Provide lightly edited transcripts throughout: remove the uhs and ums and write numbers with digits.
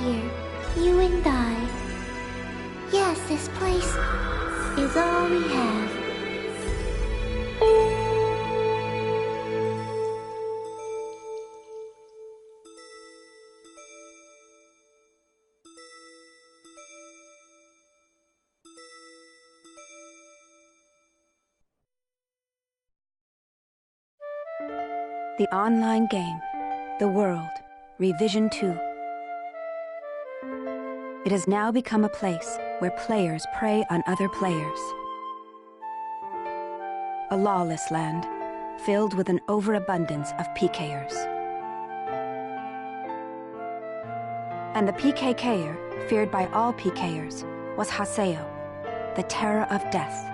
here, you and I. Yes, this place is all we have. The online game, The World, Revision 2. It has now become a place where players prey on other players. A lawless land, filled with an overabundance of PKers. And the PKKer, feared by all PKers, was Haseo, the terror of death.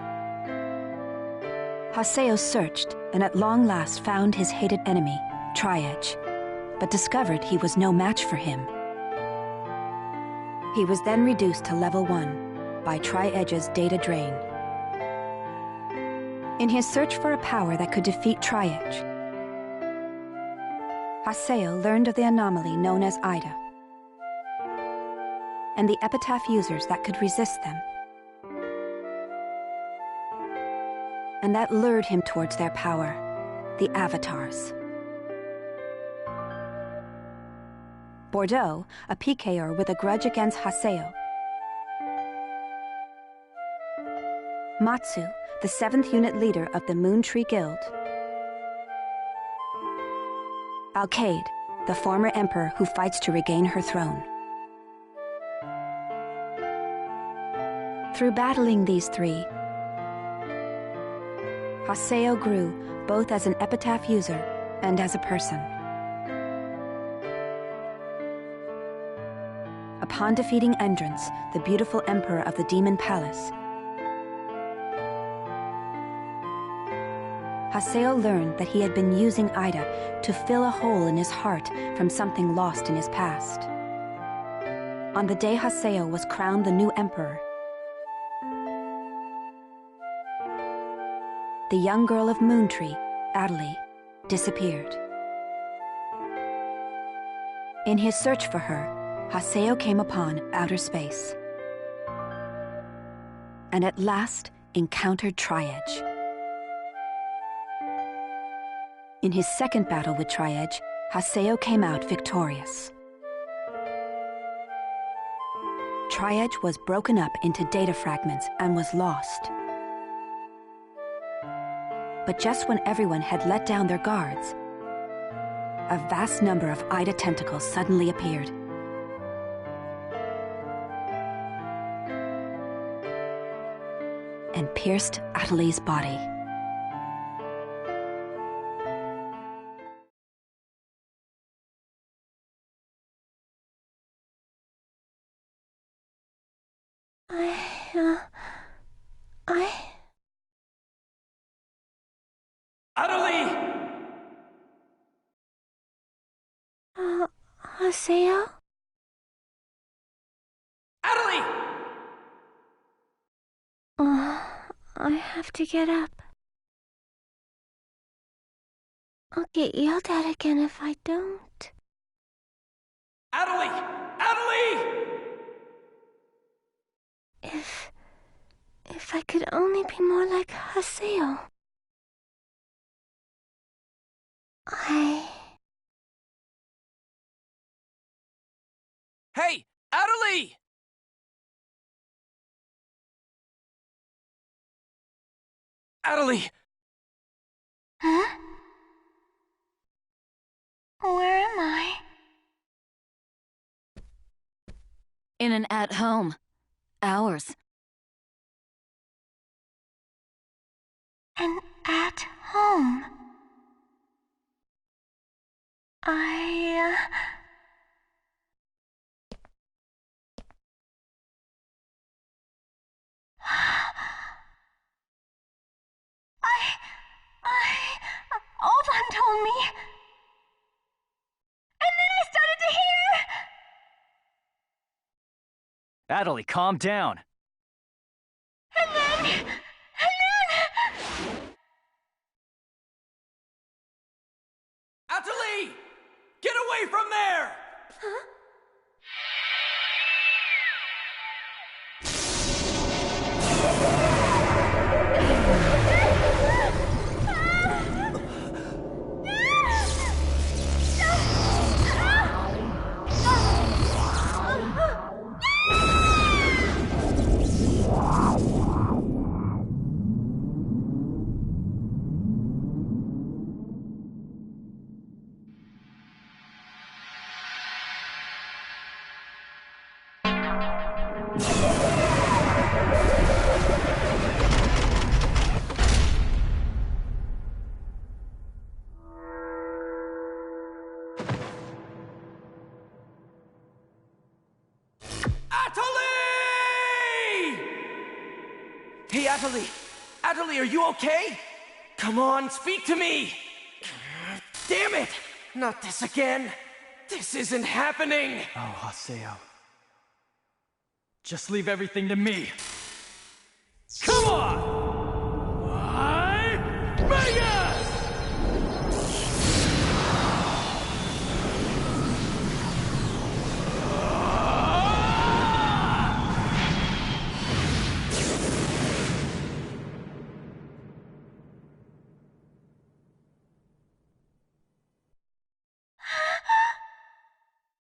Haseo searched and at long last found his hated enemy, Tri-Edge, but discovered he was no match for him. He was then reduced to level 1 by Tri-Edge's data drain. In his search for a power that could defeat Tri-Edge, Haseo learned of the anomaly known as Ida, and the epitaph users that could resist them. And that lured him towards their power, the Avatars. Bordeaux, a PKer with a grudge against Haseo. Matsu, the 7th unit leader of the Moon Tree Guild. Alkaid, the former emperor who fights to regain her throne. Through battling these three, Haseo grew both as an epitaph user and as a person. Upon defeating Endrance, the beautiful emperor of the Demon Palace, Haseo learned that he had been using Ida to fill a hole in his heart from something lost in his past. On the day Haseo was crowned the new emperor, the young girl of Moontree, Adelie, disappeared. In his search for her, Haseo came upon outer space, and at last encountered Tri-Edge. In his second battle with Tri-Edge, Haseo came out victorious. Tri-Edge was broken up into data fragments and was lost. But just when everyone had let down their guards, a vast number of Ida tentacles suddenly appeared. And pierced Adelie's body. Adelie! Haseo? Adelie! I have to get up. I'll get yelled at again if I don't. Adelie! Adelie! If I could only be more like Haseo. Hey! Adelie! Adelie! Huh? Where am I? In an at-home. Ours. An at home. I Alban told me. And then I started to hear. Adelie, calm down. And then. Adelie! Get away from there! Huh? Adelie! Adelie, are you okay? Come on, speak to me! Damn it! Not this again! This isn't happening! Oh, Haseo. Just leave everything to me. Come on! Vegas!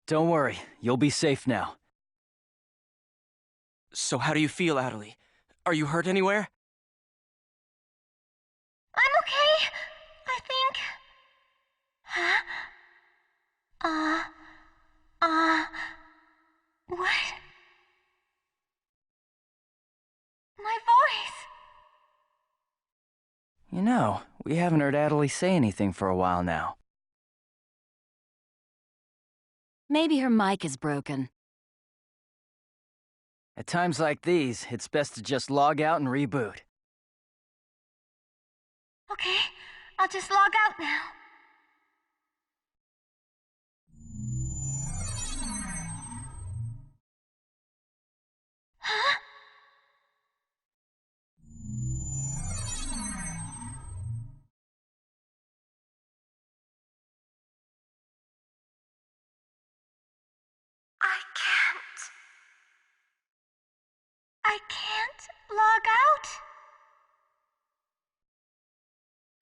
Don't worry, you'll be safe now. So how do you feel, Adelie? Are you hurt anywhere? I'm okay, I think. What? My voice! You know, we haven't heard Adelie say anything for a while now. Maybe her mic is broken. At times like these, it's best to just log out and reboot. Okay, I'll just log out now. Huh? I can't log out?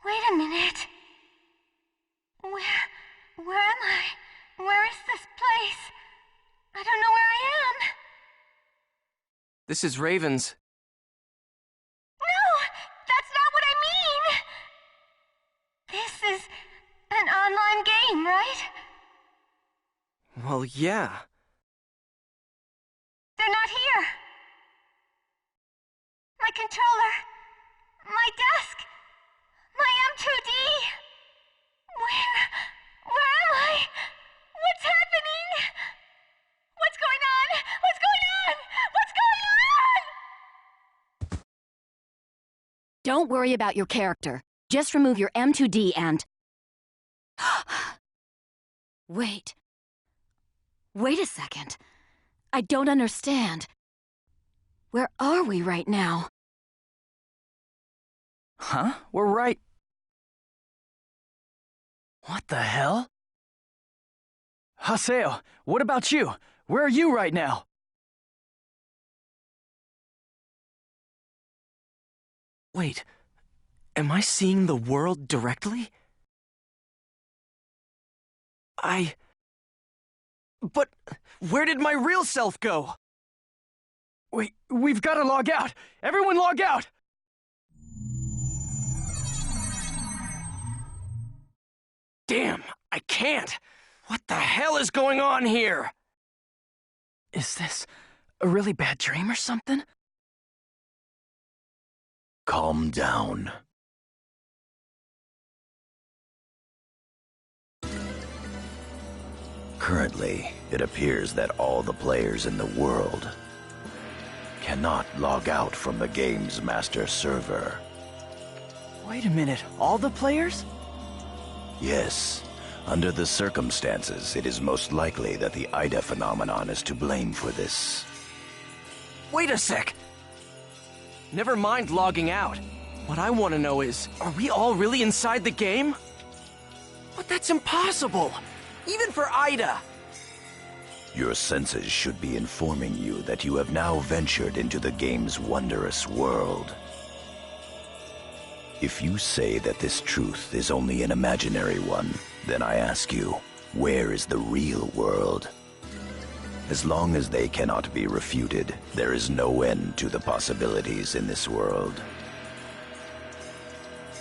Wait a minute. Where am I? Where is this place? I don't know where I am. This is Raven's. No, that's not what I mean. This is an online game, right? Well, yeah. They're not here. My controller, my desk, my M2D. Where am I? What's happening? What's going on? What's going on? What's going on? Don't worry about your character. Just remove your M2D and... Wait. Wait a second. I don't understand. Where are we right now? Huh? We're right... What the hell? Haseo, what about you? Where are you right now? Wait, am I seeing the world directly? But where did my real self go? Wait, we've got to log out! Everyone log out! Damn, I can't! What the hell is going on here? Is this a really bad dream or something? Calm down. Currently, it appears that all the players in the world cannot log out from the game's master server. Wait a minute, all the players? Yes, under the circumstances, it is most likely that the Ida phenomenon is to blame for this. Wait a sec! Never mind logging out. What I want to know is, are we all really inside the game? But that's impossible! Even for Ida! Your senses should be informing you that you have now ventured into the game's wondrous world. If you say that this truth is only an imaginary one, then I ask you, where is the real world? As long as they cannot be refuted, there is no end to the possibilities in this world.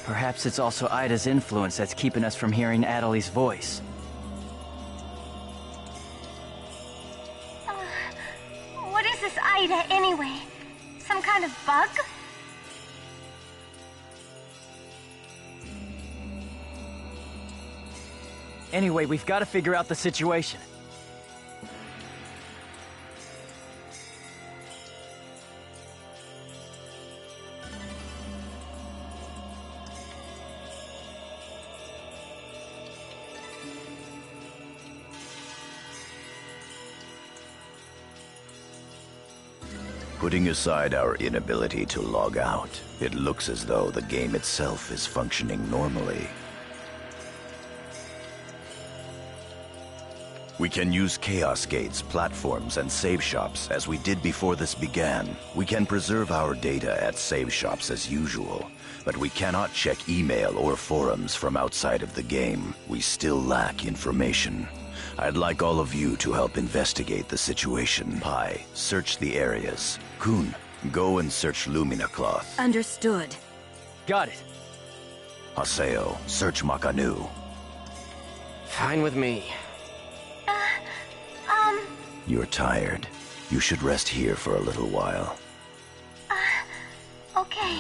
Perhaps it's also Ida's influence that's keeping us from hearing Adelie's voice. What is this Ida anyway? Some kind of bug? Anyway, we've got to figure out the situation. Putting aside our inability to log out, it looks as though the game itself is functioning normally. We can use chaos gates, platforms, and save shops as we did before this began. We can preserve our data at save shops as usual, but we cannot check email or forums from outside of the game. We still lack information. I'd like all of you to help investigate the situation. Pi, search the areas. Kun, go and search Lumina Cloth. Understood. Got it. Haseo, search Makanu. Fine with me. You're tired. You should rest here for a little while. Okay.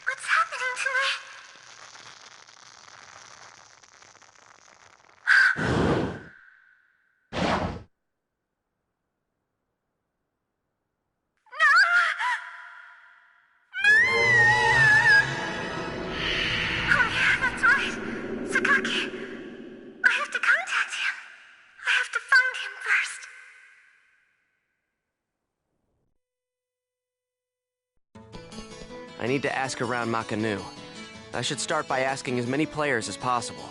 What's happening to me? I need to ask around Makanu. I should start by asking as many players as possible.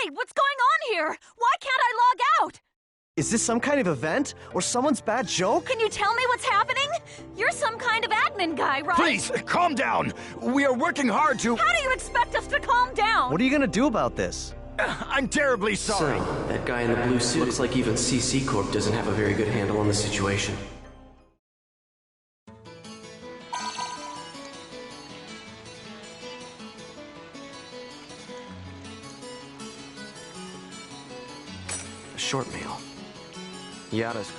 Wait, what's going on here? Why can't I log out? Is this some kind of event? Or someone's bad joke? Can you tell me what's happening? You're some kind of admin guy, right? Please, calm down. We are working hard to... How do you expect us to calm down? What are you gonna do about this? I'm terribly sorry. So, that guy in the blue suit looks like even CC Corp doesn't have a very good handle on the situation. A short mail. Yada's...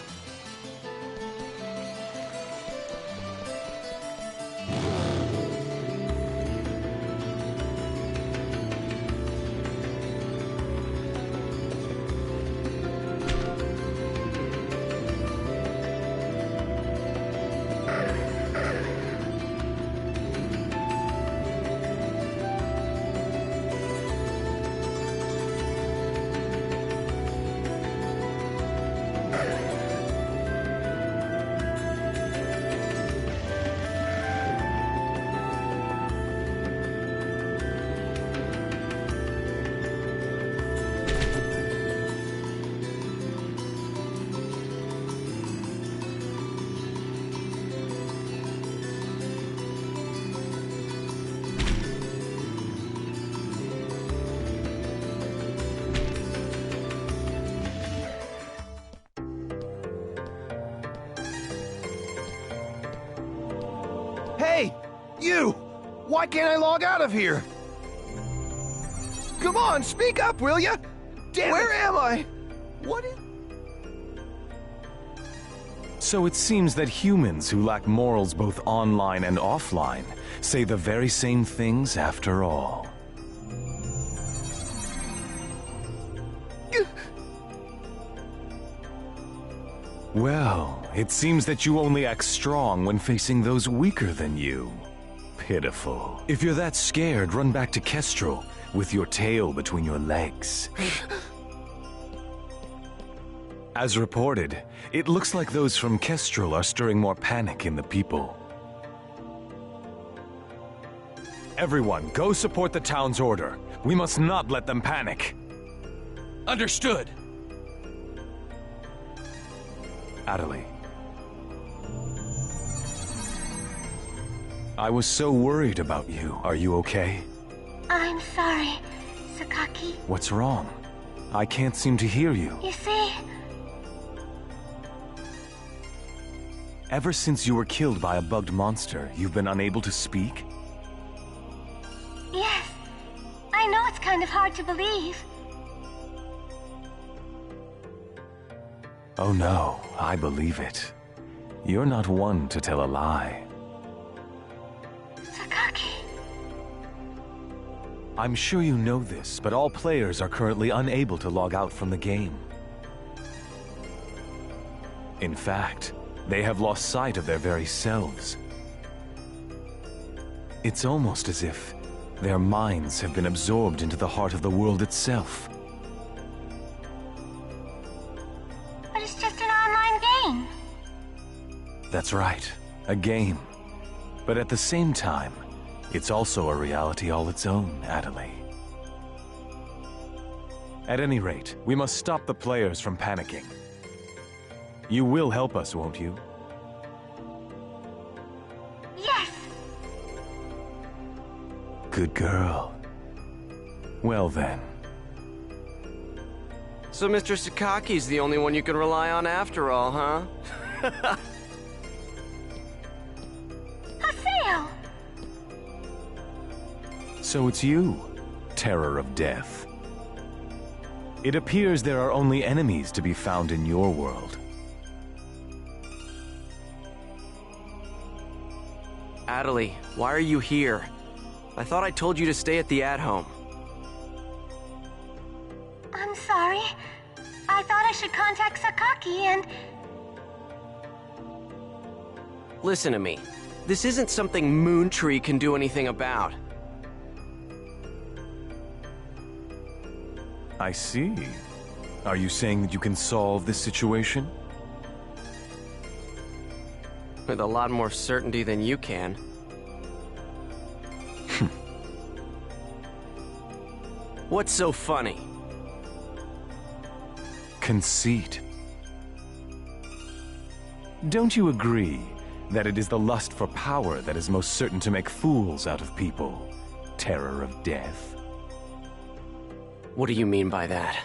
Hey, you! Why can't I log out of here? Come on, speak up, will ya? Damn Where am I? What is... So it seems that humans who lack morals both online and offline say the very same things after all. Well, it seems that you only act strong when facing those weaker than you. Pitiful. If you're that scared, run back to Kestrel with your tail between your legs. As reported, it looks like those from Kestrel are stirring more panic in the people. Everyone, go support the town's order. We must not let them panic. Understood. Adelie. I was so worried about you. Are you okay? I'm sorry, Sakaki. What's wrong? I can't seem to hear you. You see... Ever since you were killed by a bugged monster, you've been unable to speak? Yes. I know it's kind of hard to believe. Oh no, I believe it. You're not one to tell a lie. Sakaki. I'm sure you know this, but all players are currently unable to log out from the game. In fact, they have lost sight of their very selves. It's almost as if their minds have been absorbed into the heart of the world itself. But it's just an online game. That's right, a game. But at the same time, it's also a reality all its own, Adelie. At any rate, we must stop the players from panicking. You will help us, won't you? Yes. Good girl. Well then. So Mr. Sakaki's the only one you can rely on after all, huh? Haseo! So it's you, Terror of Death. It appears there are only enemies to be found in your world. Adelie, why are you here? I thought I told you to stay at the at-home. I'm sorry. I thought I should contact Sakaki and... Listen to me. This isn't something Moontree can do anything about. I see. Are you saying that you can solve this situation? With a lot more certainty than you can. What's so funny? conceit. Don't you agree that it is the lust for power that is most certain to make fools out of people? Terror of death? What do you mean by that?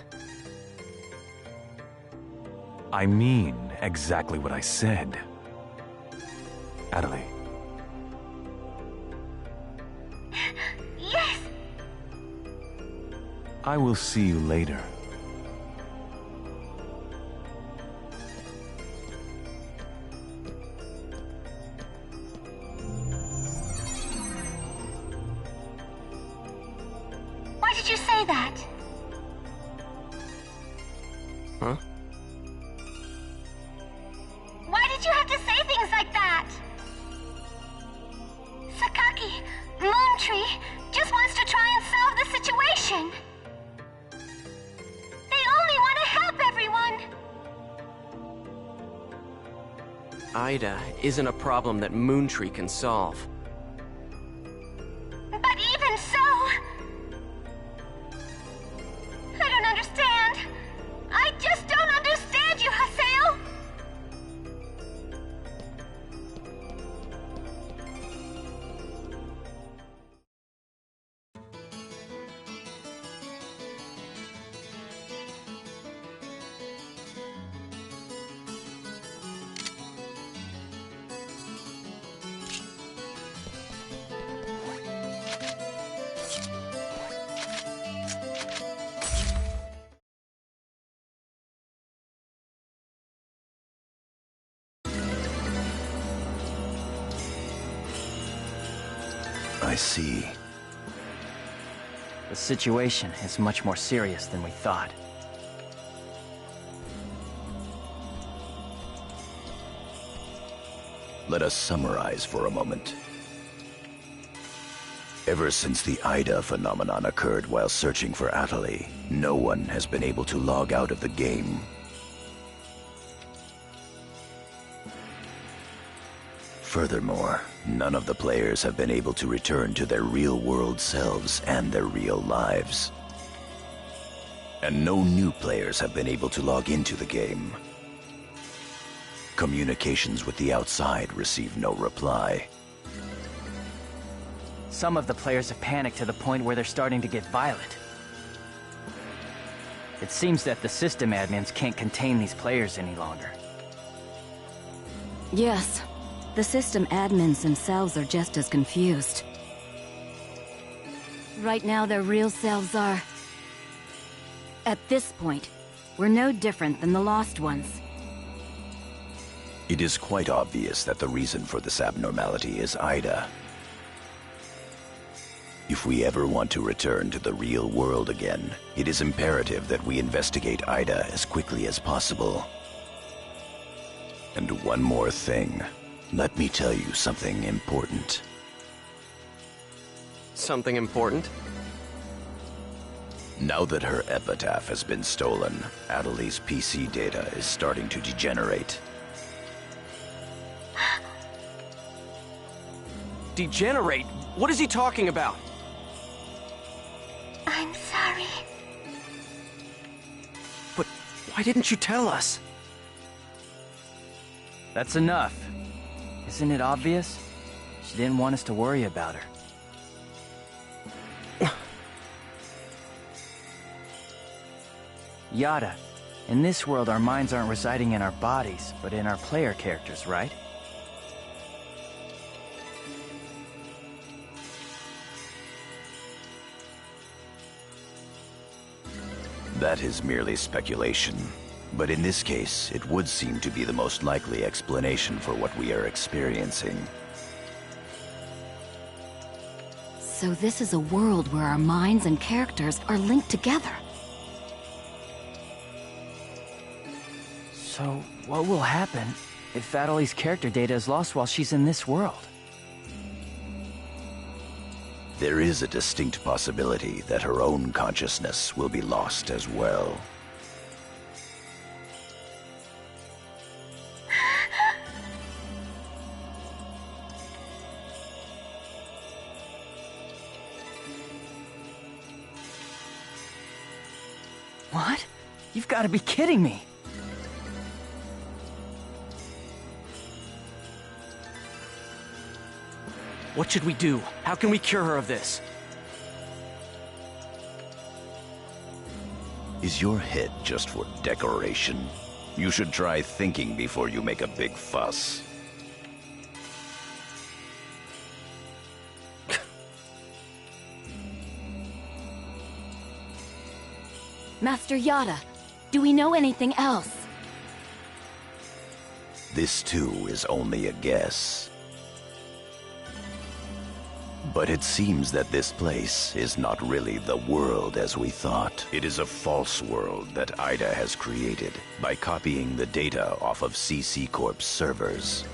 I mean exactly what I said. Adelaide. Yes! I will see you later. Why did you say that? Huh? Why did you have to say things like that? Sakaki, Moontree, just wants to try and solve the situation. They only want to help everyone. Ida isn't a problem that Moontree can solve. But even so... I don't understand. I just don't understand you, Haseo. I see. The situation is much more serious than we thought. Let us summarize for a moment. Ever since the Ida phenomenon occurred while searching for Atali, no one has been able to log out of the game. Furthermore, none of the players have been able to return to their real-world selves and their real lives. And no new players have been able to log into the game. Communications with the outside receive no reply. Some of the players have panicked to the point where they're starting to get violent. It seems that the system admins can't contain these players any longer. Yes, the system admins themselves are just as confused. Right now, their real selves are... At this point, we're no different than the Lost Ones. It is quite obvious that the reason for this abnormality is Ida. If we ever want to return to the real world again, it is imperative that we investigate Ida as quickly as possible. And one more thing. Let me tell you something important. Something important? Now that her epitaph has been stolen, Adeli's PC data is starting to degenerate. Degenerate? What is he talking about? I'm sorry. But why didn't you tell us? That's enough. Isn't it obvious? She didn't want us to worry about her. Yada, in this world our minds aren't residing in our bodies, but in our player characters, right? That is merely speculation. But in this case, it would seem to be the most likely explanation for what we are experiencing. So this is a world where our minds and characters are linked together. So, what will happen if Adeli's character data is lost while she's in this world? There is a distinct possibility that her own consciousness will be lost as well. What? You've got to be kidding me. What should we do? How can we cure her of this? Is your head just for decoration? You should try thinking before you make a big fuss. Master Yada, do we know anything else? This too is only a guess. But it seems that this place is not really the world as we thought. It is a false world that Ida has created by copying the data off of CC Corp's servers.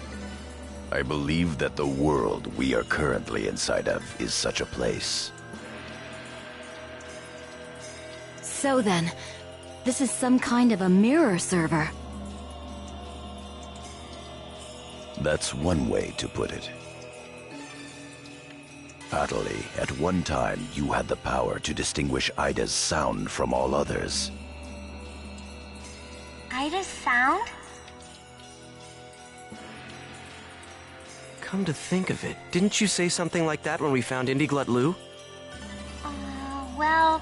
I believe that the world we are currently inside of is such a place. So then, this is some kind of a mirror server. That's one way to put it. Atali, at one time you had the power to distinguish Ida's sound from all others. Ida's sound? Come to think of it, didn't you say something like that when we found Indiglut Lu? Well...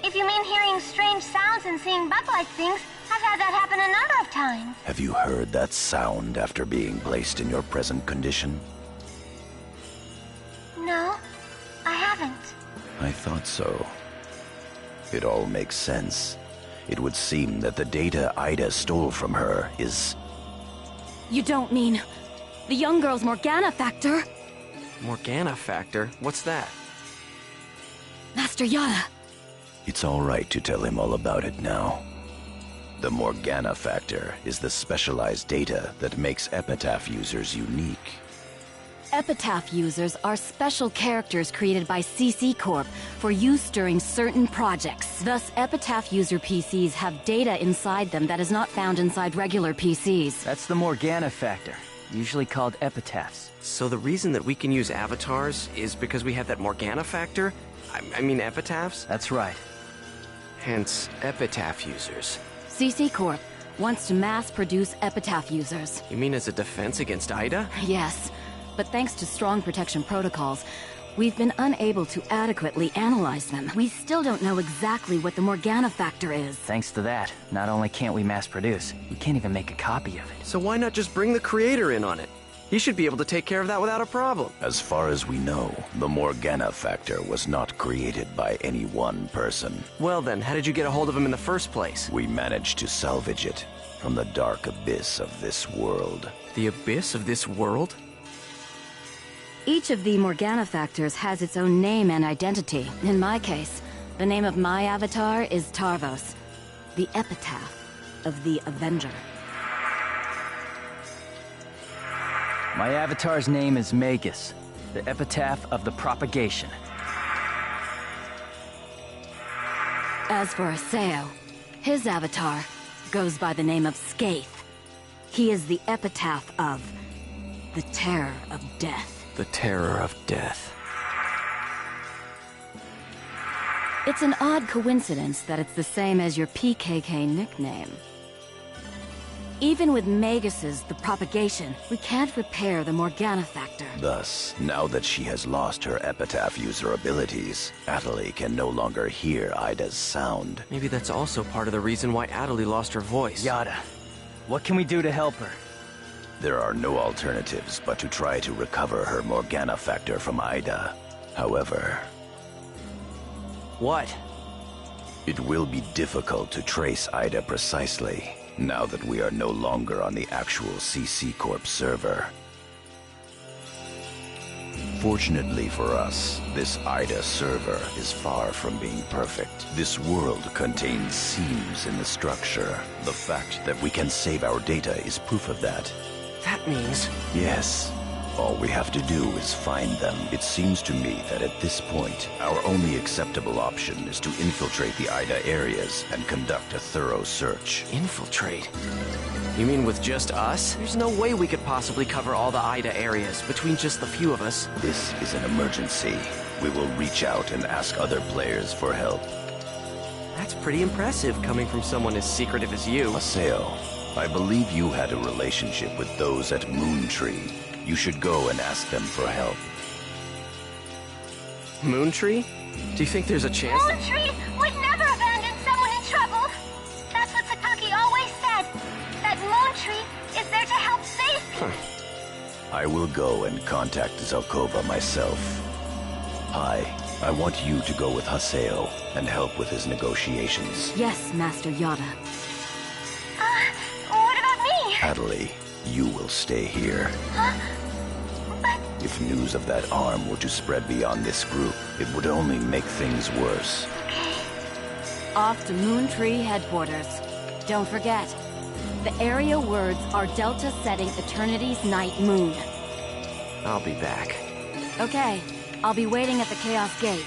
If you mean hearing strange sounds and seeing bug-like things, I've had that happen a number of times. Have you heard that sound after being placed in your present condition? No, I haven't. I thought so. It all makes sense. It would seem that the data Ida stole from her is... You don't mean the young girl's Morgana factor? Morgana factor? What's that? Master Yada. It's all right to tell him all about it now. The Morgana factor is the specialized data that makes Epitaph users unique. Epitaph users are special characters created by CC Corp for use during certain projects. Thus, Epitaph user PCs have data inside them that is not found inside regular PCs. That's the Morgana factor, usually called epitaphs. So the reason that we can use avatars is because we have that Morgana factor? I mean epitaphs? That's right. Hence, epitaph users. CC Corp wants to mass-produce Epitaph users. You mean as a defense against Ida? Yes, but thanks to strong protection protocols, we've been unable to adequately analyze them. We still don't know exactly what the Morgana factor is. Thanks to that, not only can't we mass produce, we can't even make a copy of it. So why not just bring the creator in on it? He should be able to take care of that without a problem. As far as we know, the Morgana factor was not created by any one person. Well then, how did you get a hold of him in the first place? We managed to salvage it from the dark abyss of this world. The abyss of this world? Each of the Morgana factors has its own name and identity. In my case, the name of my avatar is Tarvos, the epitaph of the Avenger. My avatar's name is Magus, the epitaph of the propagation. As for Aseo, his avatar goes by the name of Skaith. He is the epitaph of the terror of death. The terror of death. It's an odd coincidence that it's the same as your PKK nickname. Even with Magus's The Propagation, we can't repair the Morgana factor. Thus, now that she has lost her epitaph user abilities, Atali can no longer hear Ida's sound. Maybe that's also part of the reason why Atali lost her voice. Yada, what can we do to help her? There are no alternatives but to try to recover her Morgana factor from Ida. However... What? It will be difficult to trace Ida precisely, now that we are no longer on the actual CC Corp server. Fortunately for us, this Ida server is far from being perfect. This world contains seams in the structure. The fact that we can save our data is proof of that. That means... Yes. All we have to do is find them. It seems to me that at this point, our only acceptable option is to infiltrate the Ida areas and conduct a thorough search. Infiltrate? You mean with just us? There's no way we could possibly cover all the Ida areas between just the few of us. This is an emergency. we will reach out and ask other players for help. That's pretty impressive coming from someone as secretive as you. Haseo, I believe you had a relationship with those at Moontree. You should go and ask them for help. Moontree? Do you think there's a chance? Moontree would never abandon someone in trouble. That's what Sataki always said. That Moontree is there to help save me. I will go and contact Zelkova myself. I want you to go with Haseo and help with his negotiations. Yes, Master Yada. What about me? Adley, you will stay here. Huh? But If news of that arm were to spread beyond this group, it would only make things worse. Off to Moontree headquarters. Don't forget, the area words are Delta setting Eternity's night moon. I'll be back. Okay, I'll be waiting at the Chaos Gate.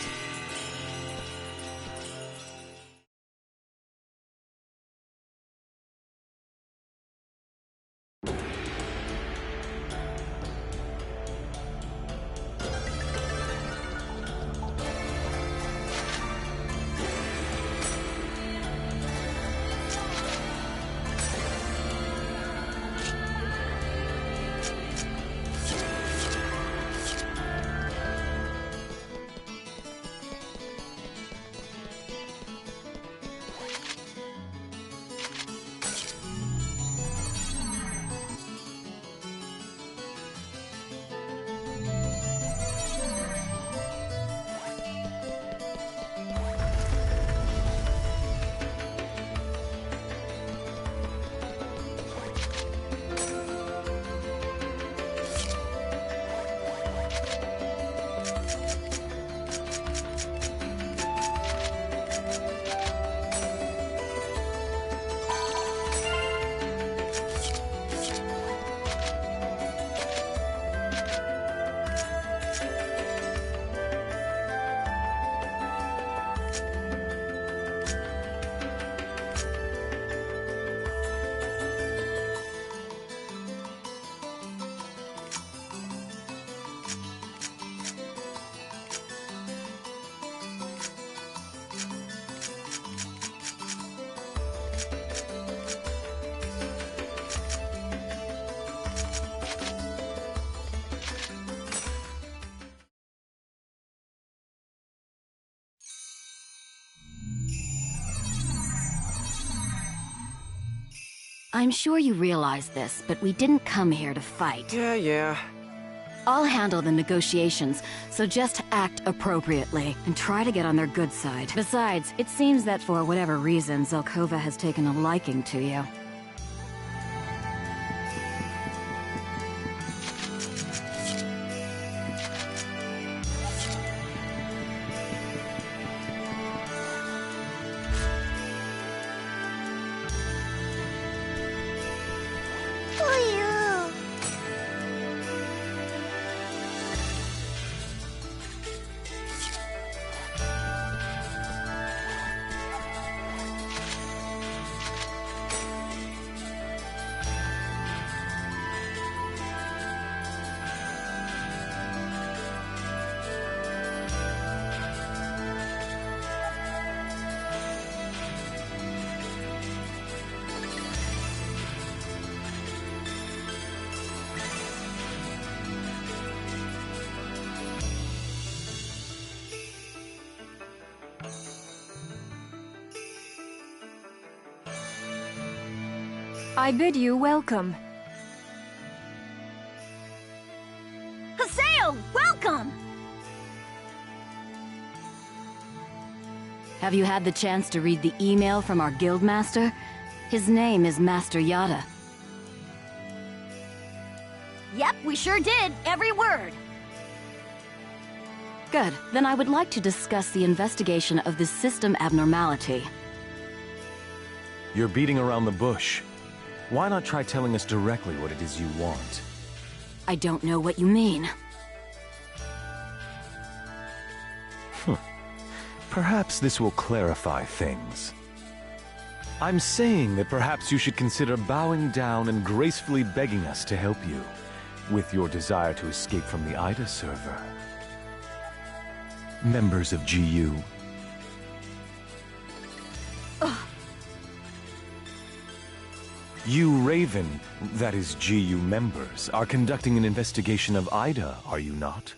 I'm sure you realize this, but we didn't come here to fight. Yeah. I'll handle the negotiations, so just act appropriately and try to get on their good side. Besides, it seems that for whatever reason, Zelkova has taken a liking to you. I bid you welcome. Haseo, welcome! Have you had the chance to read the email from our guildmaster? His name is Master Yada. Yep, we sure did. Every word. Good. Then I would like to discuss the investigation of this system abnormality. You're beating around the bush. Why not try telling us directly what it is you want? I don't know what you mean. Perhaps this will clarify things. I'm saying that perhaps you should consider bowing down and gracefully begging us to help you with your desire to escape from the Ida server. members of GU. You, Raven, that is GU members, are conducting an investigation of Ida, are you not?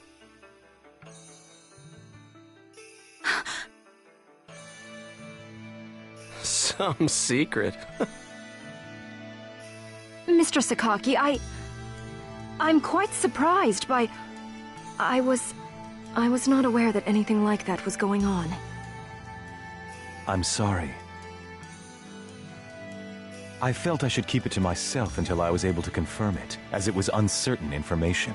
Some secret. Mr. Sakaki, I'm quite surprised by... I was not aware that anything like that was going on. I'm sorry. I felt I should keep it to myself until I was able to confirm it, as it was uncertain information.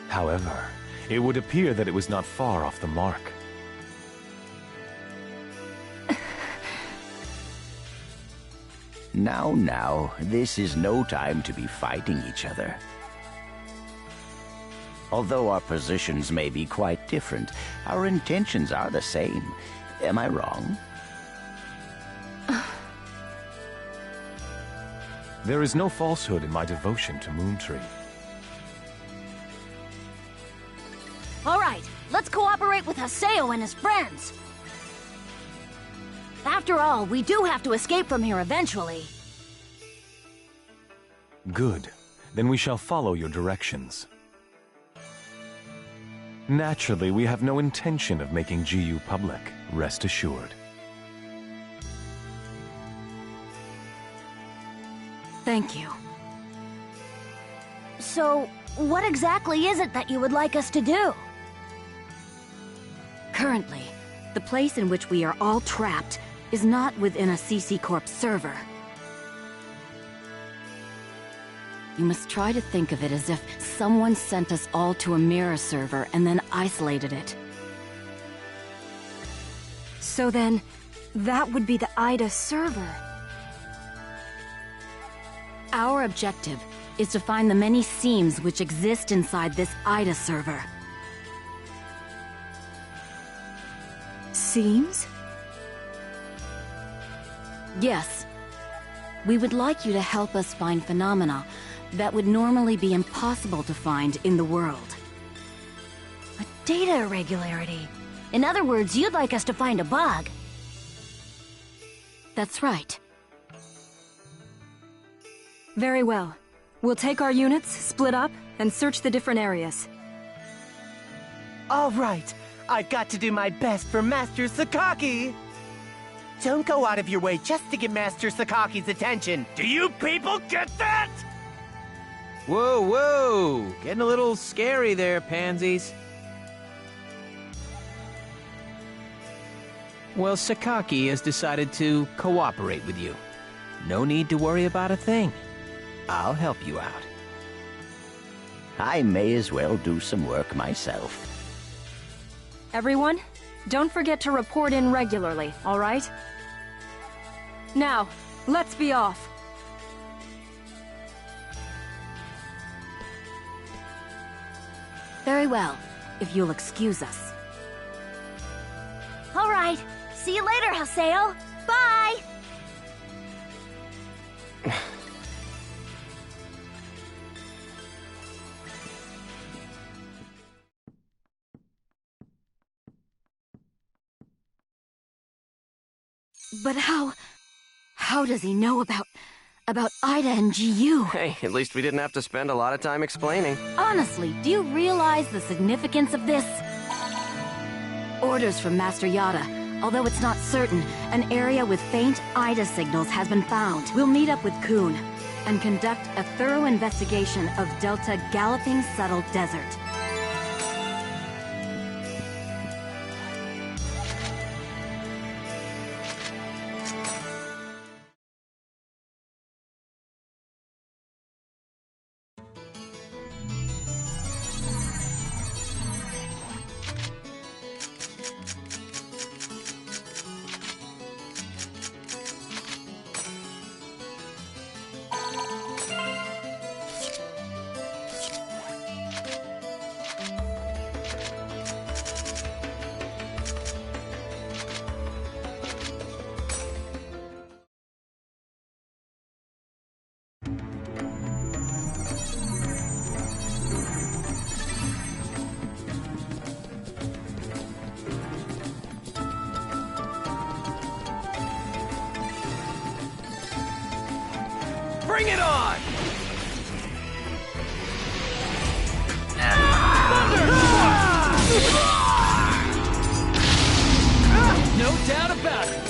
However, it would appear that it was not far off the mark. Now, this is no time to be fighting each other. Although our positions may be quite different, our intentions are the same. Am I wrong? There is no falsehood in my devotion to Moontree. All right, let's cooperate with Haseo and his friends. After all, we do have to escape from here eventually. Good. Then we shall follow your directions. Naturally, we have no intention of making GU public, rest assured. Thank you. So, what exactly is it that you would like us to do? Currently, the place in which we are all trapped is not within a CC Corp server. You must try to think of it as if someone sent us all to a mirror server and then isolated it. So then, that would be the Ida server. Our objective is to find the many seams which exist inside this Ida server. Seams? Yes. We would like you to help us find phenomena that would normally be impossible to find in the world. A data irregularity. In other words, you'd like us to find a bug. That's right. Very well. We'll take our units, split up, and search the different areas. All right. I've got to do my best for Master Sakaki. Don't go out of your way just to get Master Sakaki's attention. Do you people get that? Whoa, whoa! Getting a little scary there, pansies. Well, Sakaki has decided to cooperate with you. No need to worry about a thing. I'll help you out. I may as well do some work myself. Everyone, don't forget to report in regularly, all right? Now, let's be off. Very well, if you'll excuse us. All right. See you later, Haseo. Bye! But how does he know about Ida and GU? Hey, at least we didn't have to spend a lot of time explaining. Honestly, do you realize the significance of this? Orders from Master Yada. Although it's not certain, an area with faint Ida signals has been found. We'll meet up with Kuhn and conduct a thorough investigation of Delta Galloping Settled Desert. Bring it on! No doubt about it!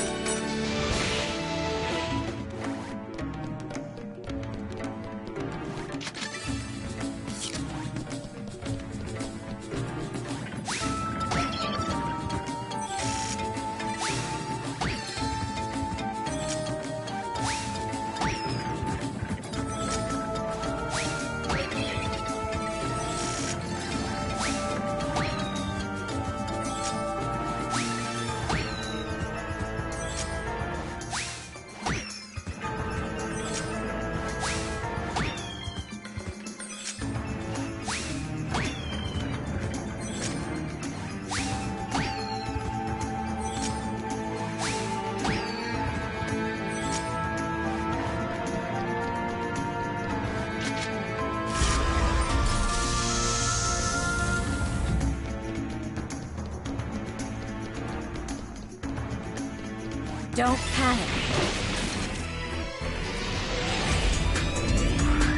Don't panic.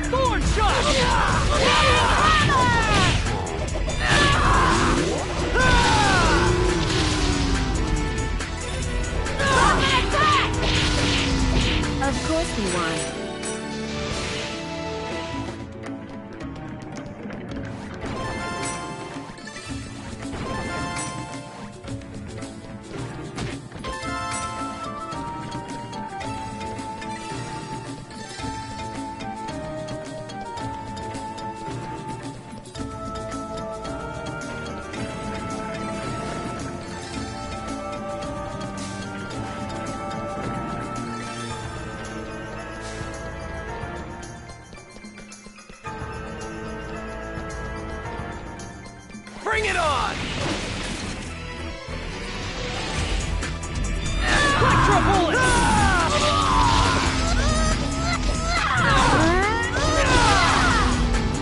Thorn shot! Of course we won. Bring it on! Electro bullet!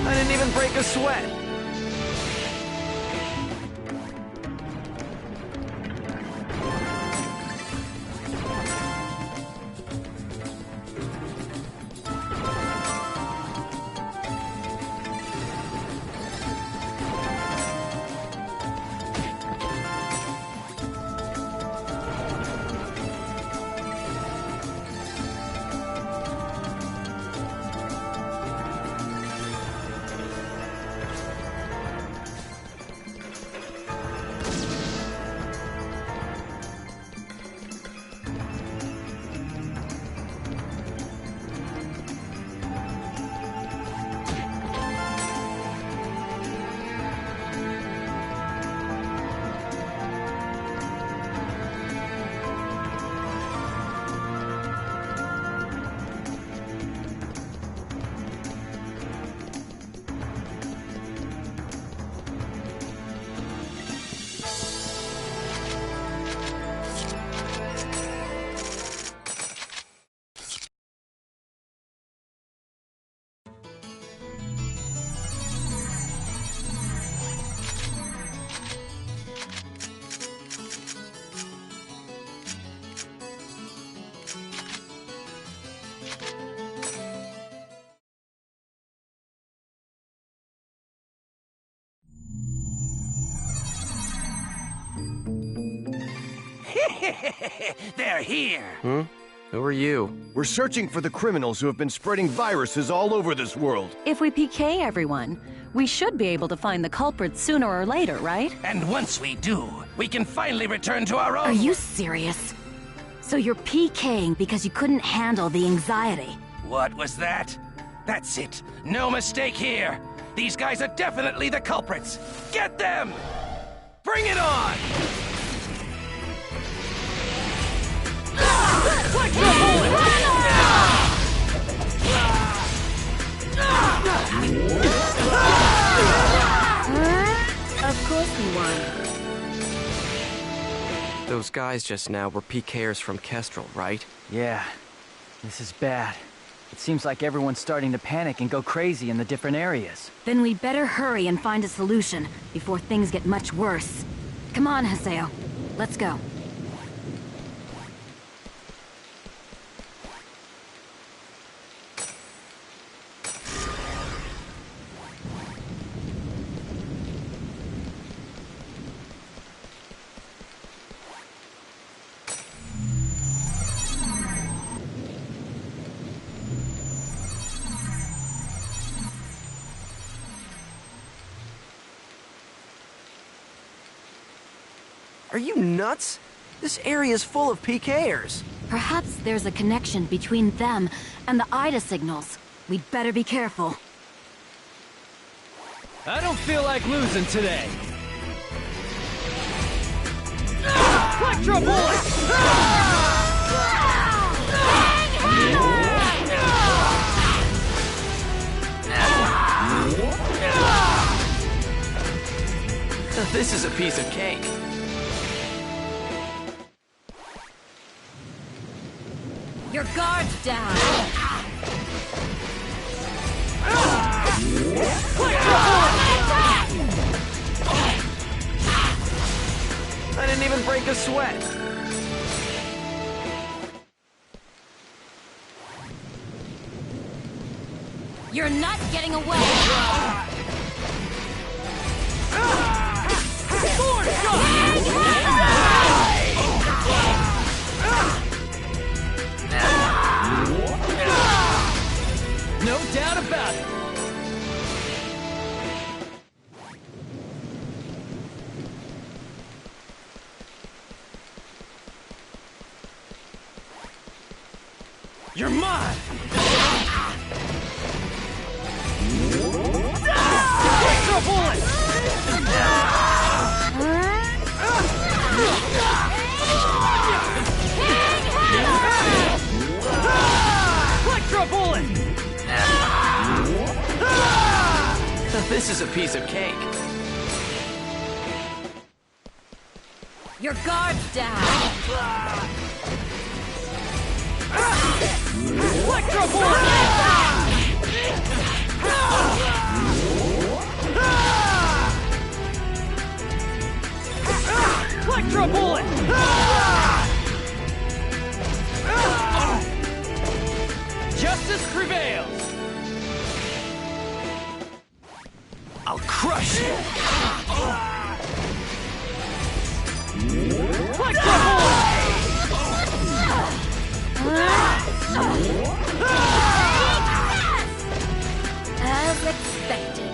I didn't even break a sweat. They're here! Hmm? Who are you? We're searching for the criminals who have been spreading viruses all over this world. If we PK everyone, we should be able to find the culprits sooner or later, right? And once we do, we can finally return to our own... Are you serious? So you're PKing because you couldn't handle the anxiety? What was that? That's it. No mistake here. These guys are definitely the culprits. Get them! Bring it on! Electro bullet! Of course we won. Those guys just now were PKers from Kestrel, right? Yeah, this is bad. It seems like everyone's starting to panic and go crazy in the different areas. Then we better hurry and find a solution before things get much worse. Come on, Haseo. Let's go. Are you nuts? This area's full of PKers. Perhaps there's a connection between them and the Ida signals. We'd better be careful. I don't feel like losing today. Electro Bullet! This is a piece of cake. Your guard's down. I didn't even break a sweat. You're not getting away. No doubt about it. You're mine! Electro Bullet! Electro Bullet! This is a piece of cake. Your guard's down. Electro Bullet! Electro Bullet! Justice prevails! I'll crush you! Electro Bullet! As expected.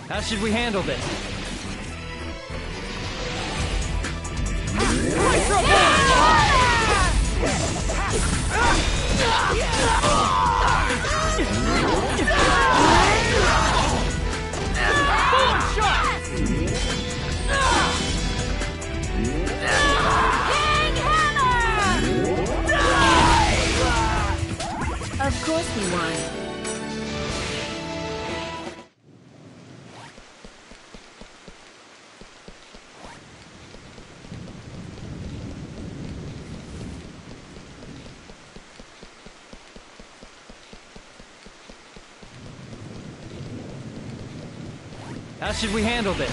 How should we handle this? Electro Of course we won. How should we handle this?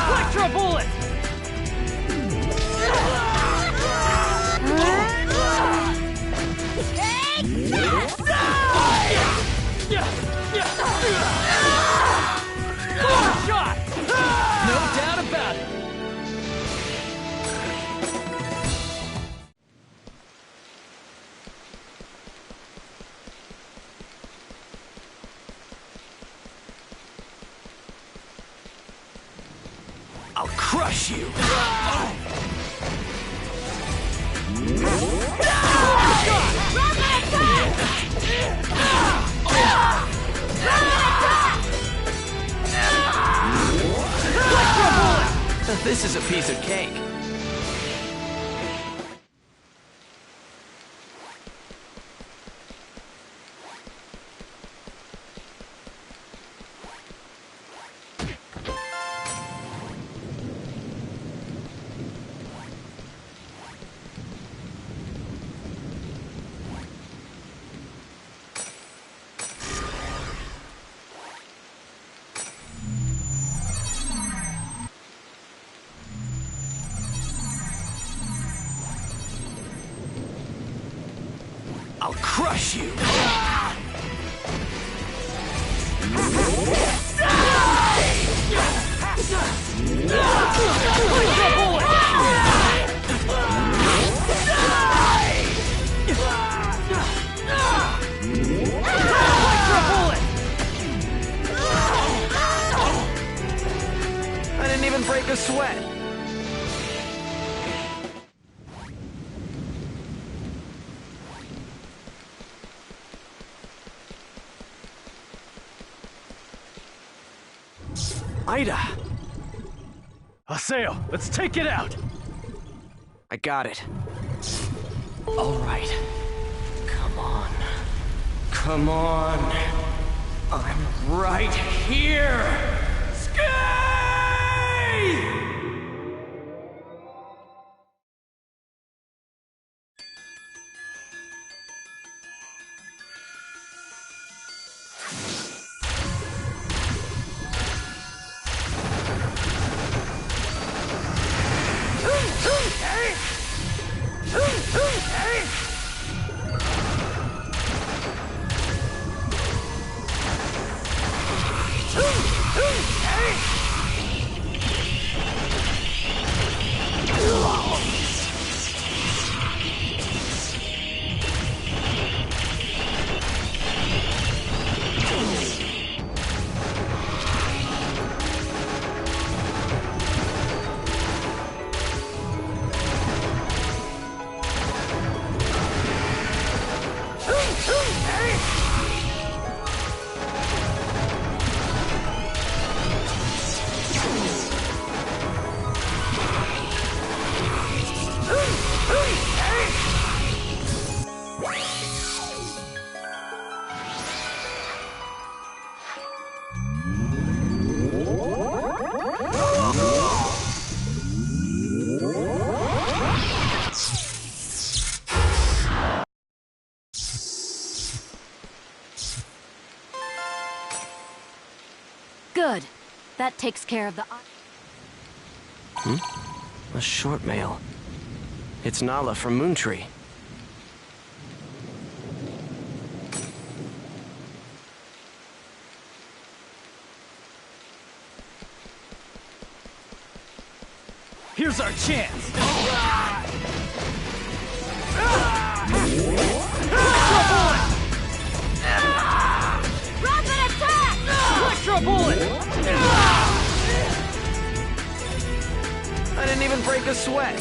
Electro Bullet! Shot! No doubt about it! I'll crush you! This is a piece of cake. I'll crush you! I didn't even break a sweat. Ida! Haseo, let's take it out! I got it. All right. Come on. Come on. I'm right here! Skate! Good. That takes care of the... A short mail. It's Nala from Moontree. Here's our chance! Rapid attack! Electro bullet! I didn't even break a sweat.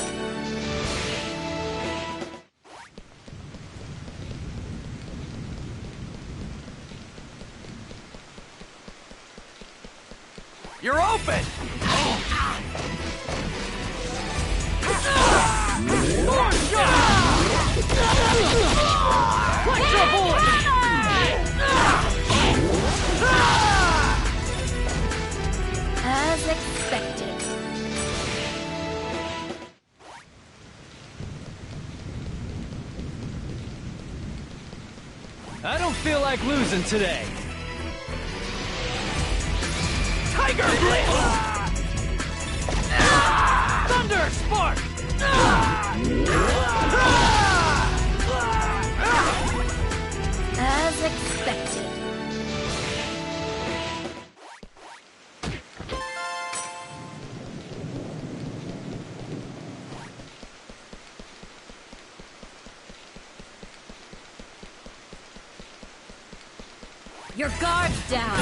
You're open! More shot! Electro bullet! As expected. I don't feel like losing today. Tiger Blitz! Thunder Spark! As expected. Your guard's down.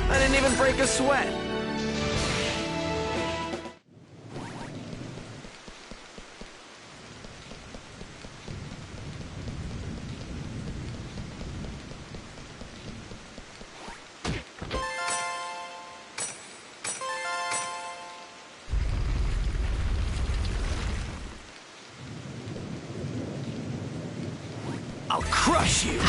I didn't even break a sweat. I'll crush you!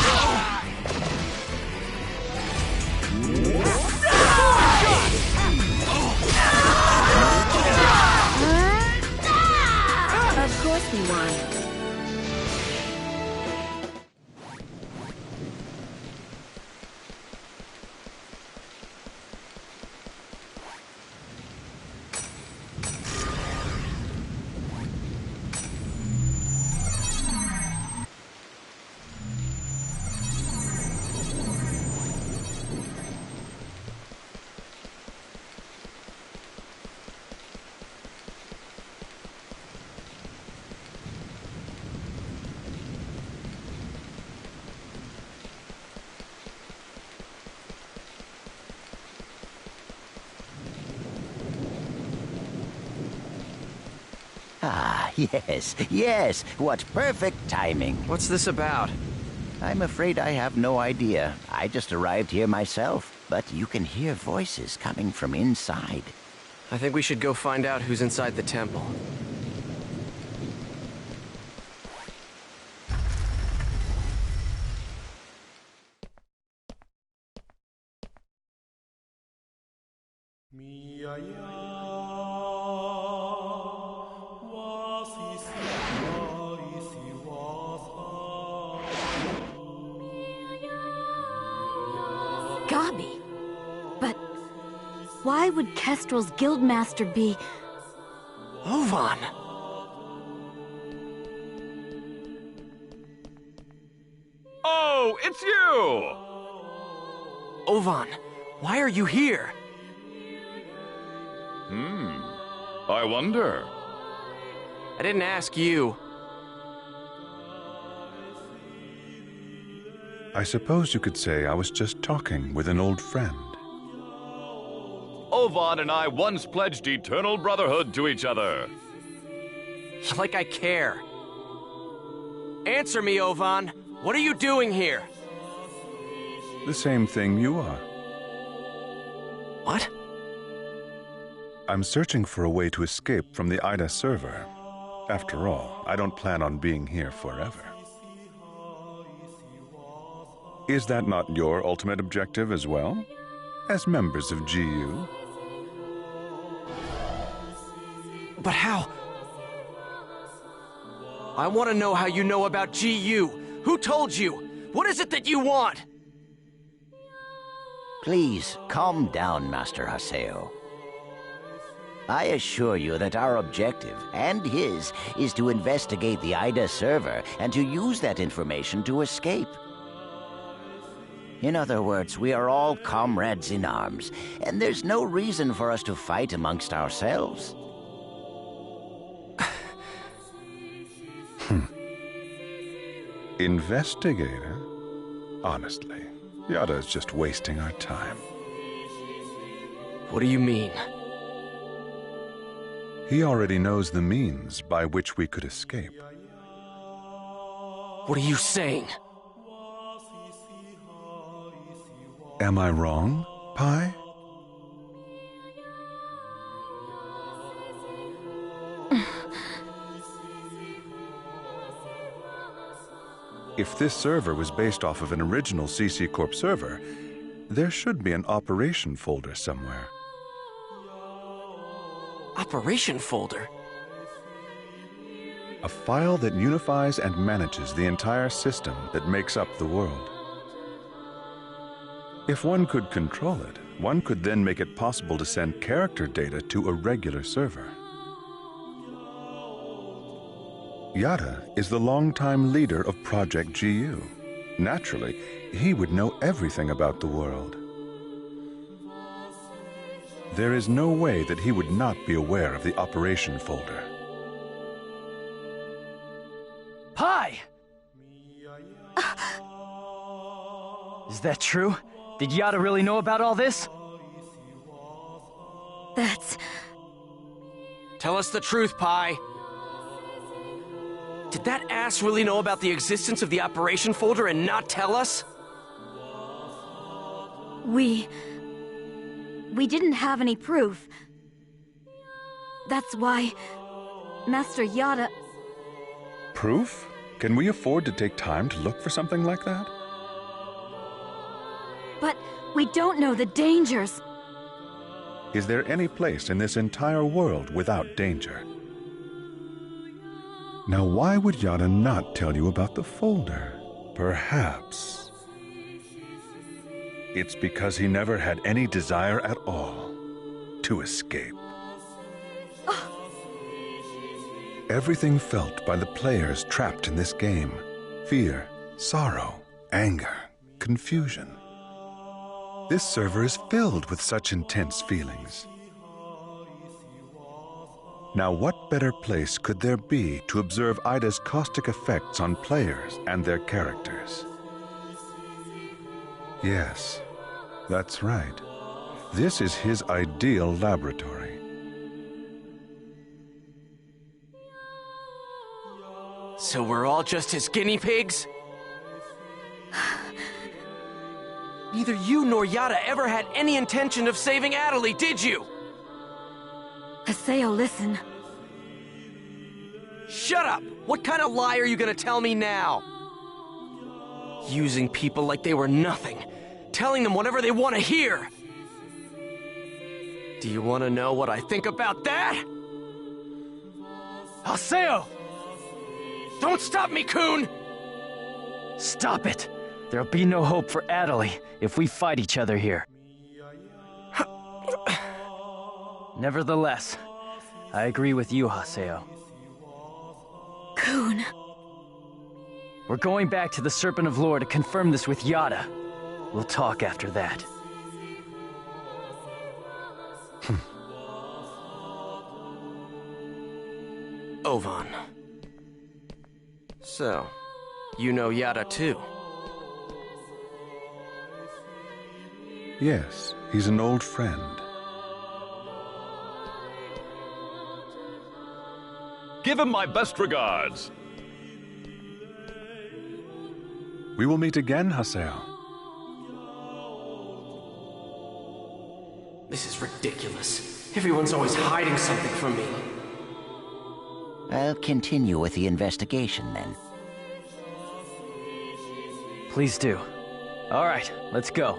Ah, yes, what perfect timing. What's this about? I'm afraid I have no idea. I just arrived here myself, but you can hear voices coming from inside. I think we should go find out who's inside the temple. Gabi. But why would Kestrel's guildmaster be... Ovan! Oh, it's you! Ovan, why are you here? I wonder. I didn't ask you. I suppose you could say I was just talking with an old friend. Ovan and I once pledged eternal brotherhood to each other. Like I care. Answer me, Ovan. What are you doing here? The same thing you are. What? I'm searching for a way to escape from the Ida server. After all, I don't plan on being here forever. Is that not your ultimate objective as well? As members of GU? But how? I want to know how you know about GU. Who told you? What is it that you want? Please, calm down, Master Haseo. I assure you that our objective, and his, is to investigate the Ida server and to use that information to escape. In other words, we are all comrades in arms, and there's no reason for us to fight amongst ourselves. Investigator? Honestly, Yada is just wasting our time. What do you mean? He already knows the means by which we could escape. What are you saying? Am I wrong, Pi? If this server was based off of an original CC Corp server, there should be an operation folder somewhere. Operation folder? A file that unifies and manages the entire system that makes up the world. If one could control it, one could then make it possible to send character data to a regular server. Yada is the longtime leader of Project GU. Naturally, he would know everything about the world. There is no way that he would not be aware of the operation folder. Pi! Is that true? Did Yada really know about all this? That's... Tell us the truth, Pi. Did that ass really know about the existence of the operation folder and not tell us? We didn't have any proof. That's why Master Yada... Proof? Can we afford to take time to look for something like that? But we don't know the dangers. Is there any place in this entire world without danger? Now, why would Yada not tell you about the folder? Perhaps it's because he never had any desire at all to escape. Everything felt by the players trapped in this game: fear, sorrow, anger, confusion. This server is filled with such intense feelings. Now, what better place could there be to observe Ida's caustic effects on players and their characters? Yes, that's right. This is his ideal laboratory. So we're all just his guinea pigs? Neither you nor Yada ever had any intention of saving Adelie, did you? Haseo, listen. Shut up! What kind of lie are you gonna tell me now? Using people like they were nothing. Telling them whatever they want to hear. Do you want to know what I think about that? Haseo! Don't stop me, Coon! Stop it! There'll be no hope for Adelie if we fight each other here. Nevertheless, I agree with you, Haseo. Coon. We're going back to the Serpent of Lore to confirm this with Yada. We'll talk after that. Ovan. So, you know Yada too? Yes, he's an old friend. Give him my best regards. We will meet again, Haseo. This is ridiculous. Everyone's always hiding something from me. I'll continue with the investigation then. Please do. All right, let's go.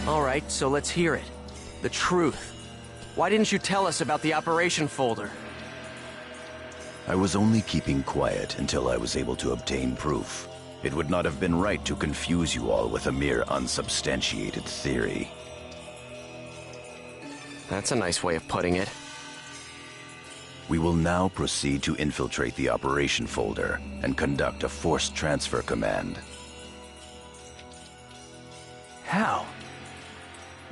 All right, so let's hear it. The truth. Why didn't you tell us about the operation folder? I was only keeping quiet until I was able to obtain proof. It would not have been right to confuse you all with a mere unsubstantiated theory. That's a nice way of putting it. We will now proceed to infiltrate the operation folder and conduct a forced transfer command. How?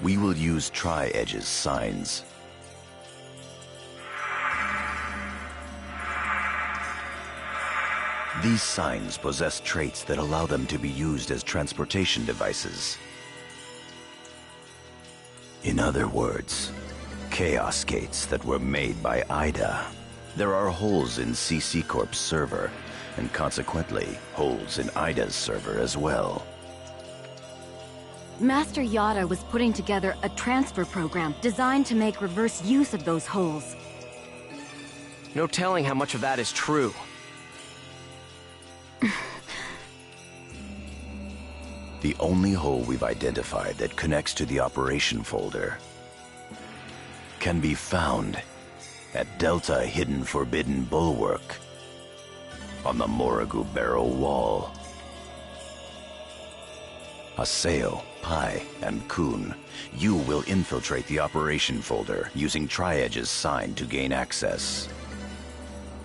We will use Tri-Edge's signs. These signs possess traits that allow them to be used as transportation devices. In other words, Chaos Gates that were made by Ida. There are holes in CC Corp's server, and consequently, holes in Ida's server as well. Master Yada was putting together a transfer program designed to make reverse use of those holes. No telling how much of that is true. The only hole we've identified that connects to the operation folder can be found at Delta Hidden Forbidden Bulwark on the Morrigu Barrow Wall. Haseo, Pai, and Kun, you will infiltrate the operation folder using Tri-Edge's sign to gain access.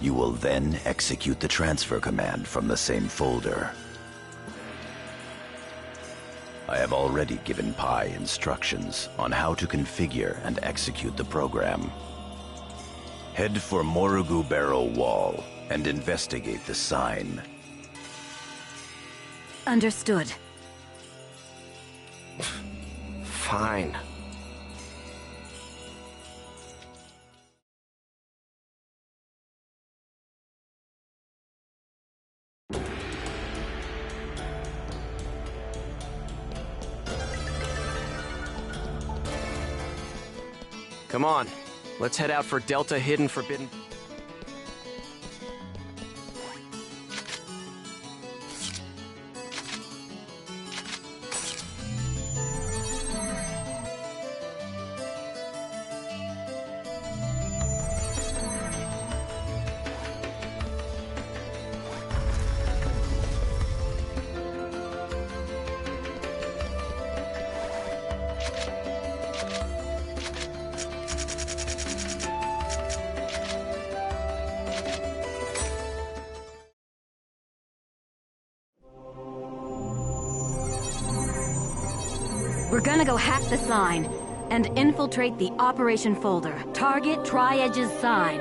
You will then execute the transfer command from the same folder. I have already given Pai instructions on how to configure and execute the program. Head for Morrigu Barrow Wall and investigate the sign. Understood. Fine. Come on, let's head out for Delta Hidden Forbidden. We're gonna go hack the sign and infiltrate the operation folder. Target Tri-Edge's sign.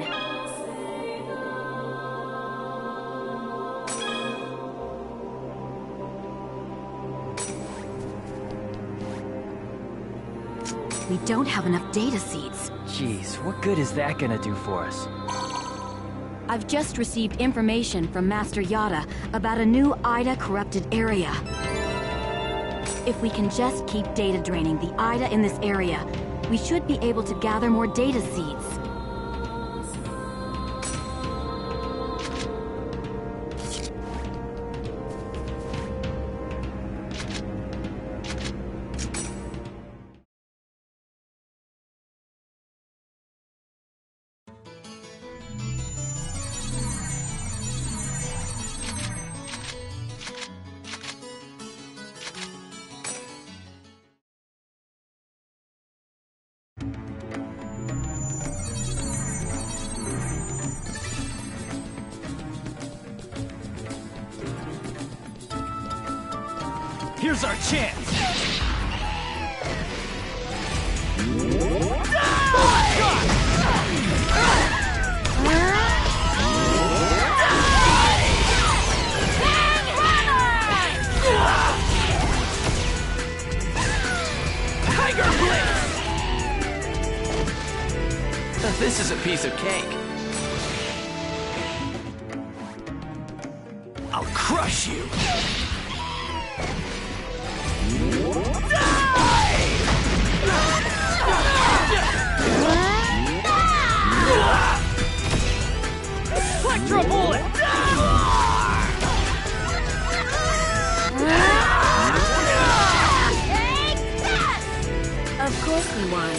We don't have enough data seeds. Jeez, what good is that gonna do for us? I've just received information from Master Yada about a new Ida-corrupted area. If we can just keep data draining the Ida in this area, we should be able to gather more data seeds. Here's our chance! Tiger Blitz! This is a piece of cake. I'll crush you! Electro bullet! Of course we won.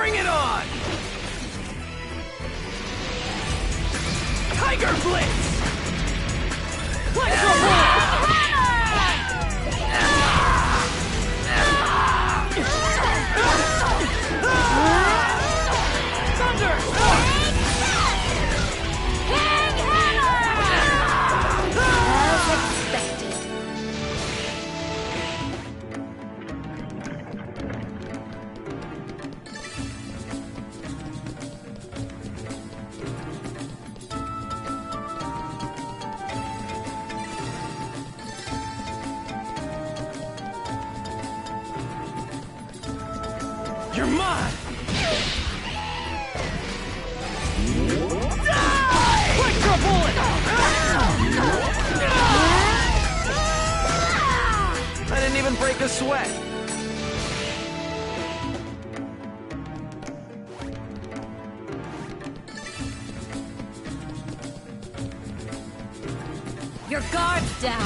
Bring it on! Tiger Blitz! Electro Bullet! Thunder! King Hammer! As expected. You're mine! Electro Bullet! I didn't even break a sweat. Your guard's down.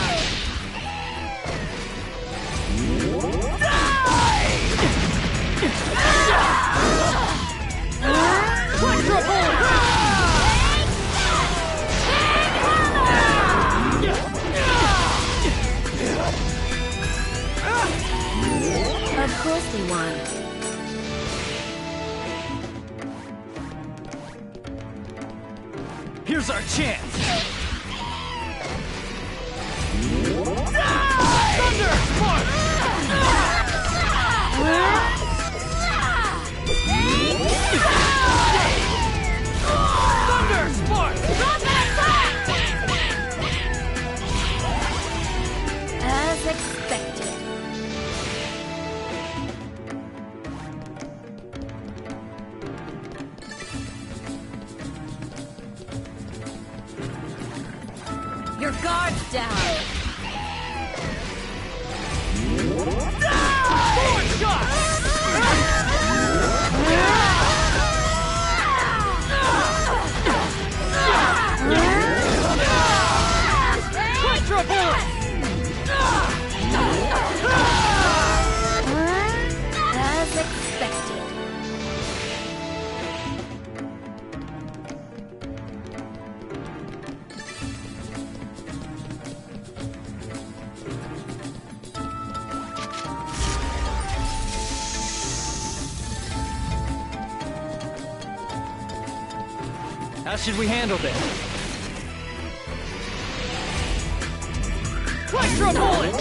Electro Bullet! Of course they won. Here's our chance! Thunder! Spark! Thunder! Spark! As expected. Your guard's down. Forward shot! Electro Bullet! As expected. How should we handle this? Electro Bullet!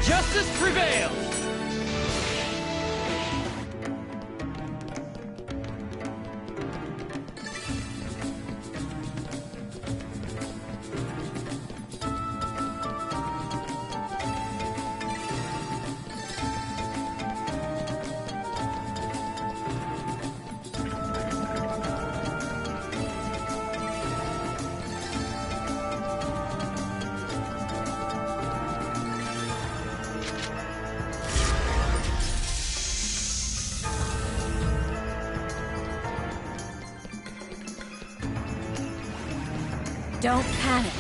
Justice prevails! Don't panic.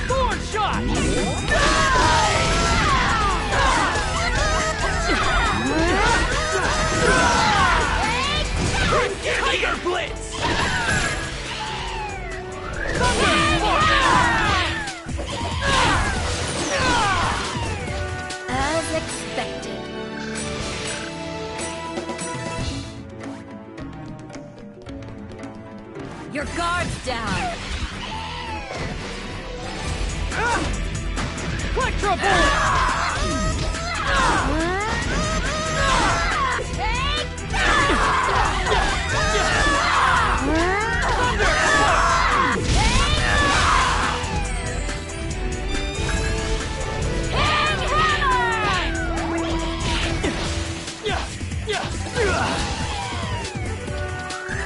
Thorn shot! Tiger Blitz! As expected. Your guard's down. Electro Bullet!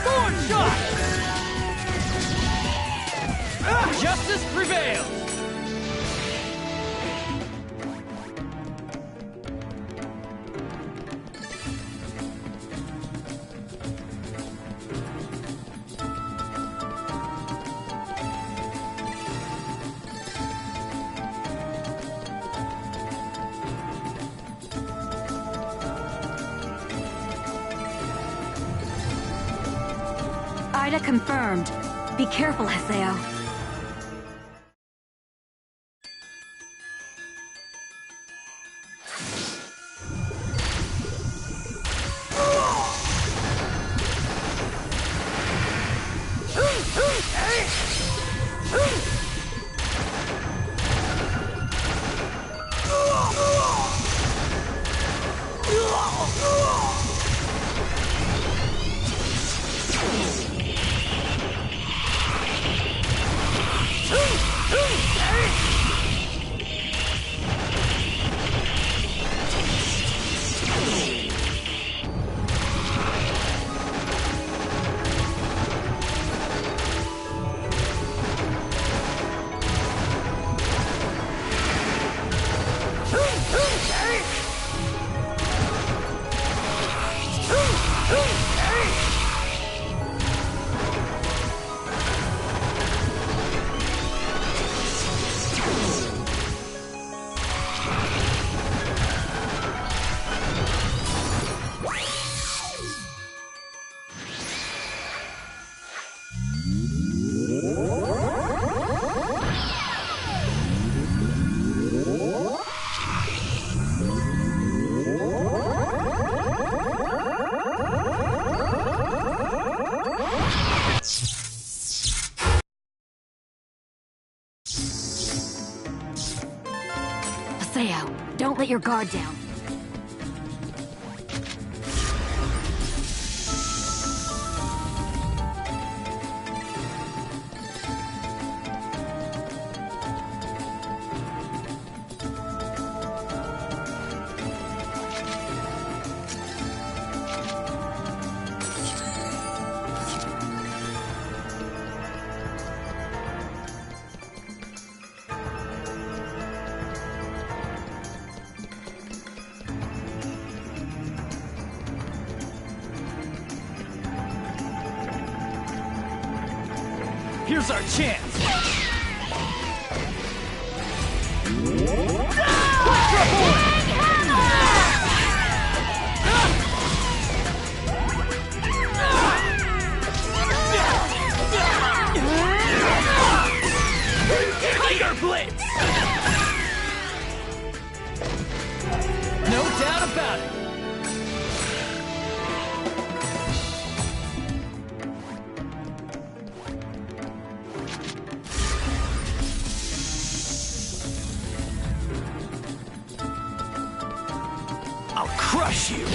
Thorn shot! Justice prevails! Ida confirmed. Be careful, Haseo. Haseo, don't let your guard down. Here's our chance! Tiger Blitz! No doubt about it! I'll crush you!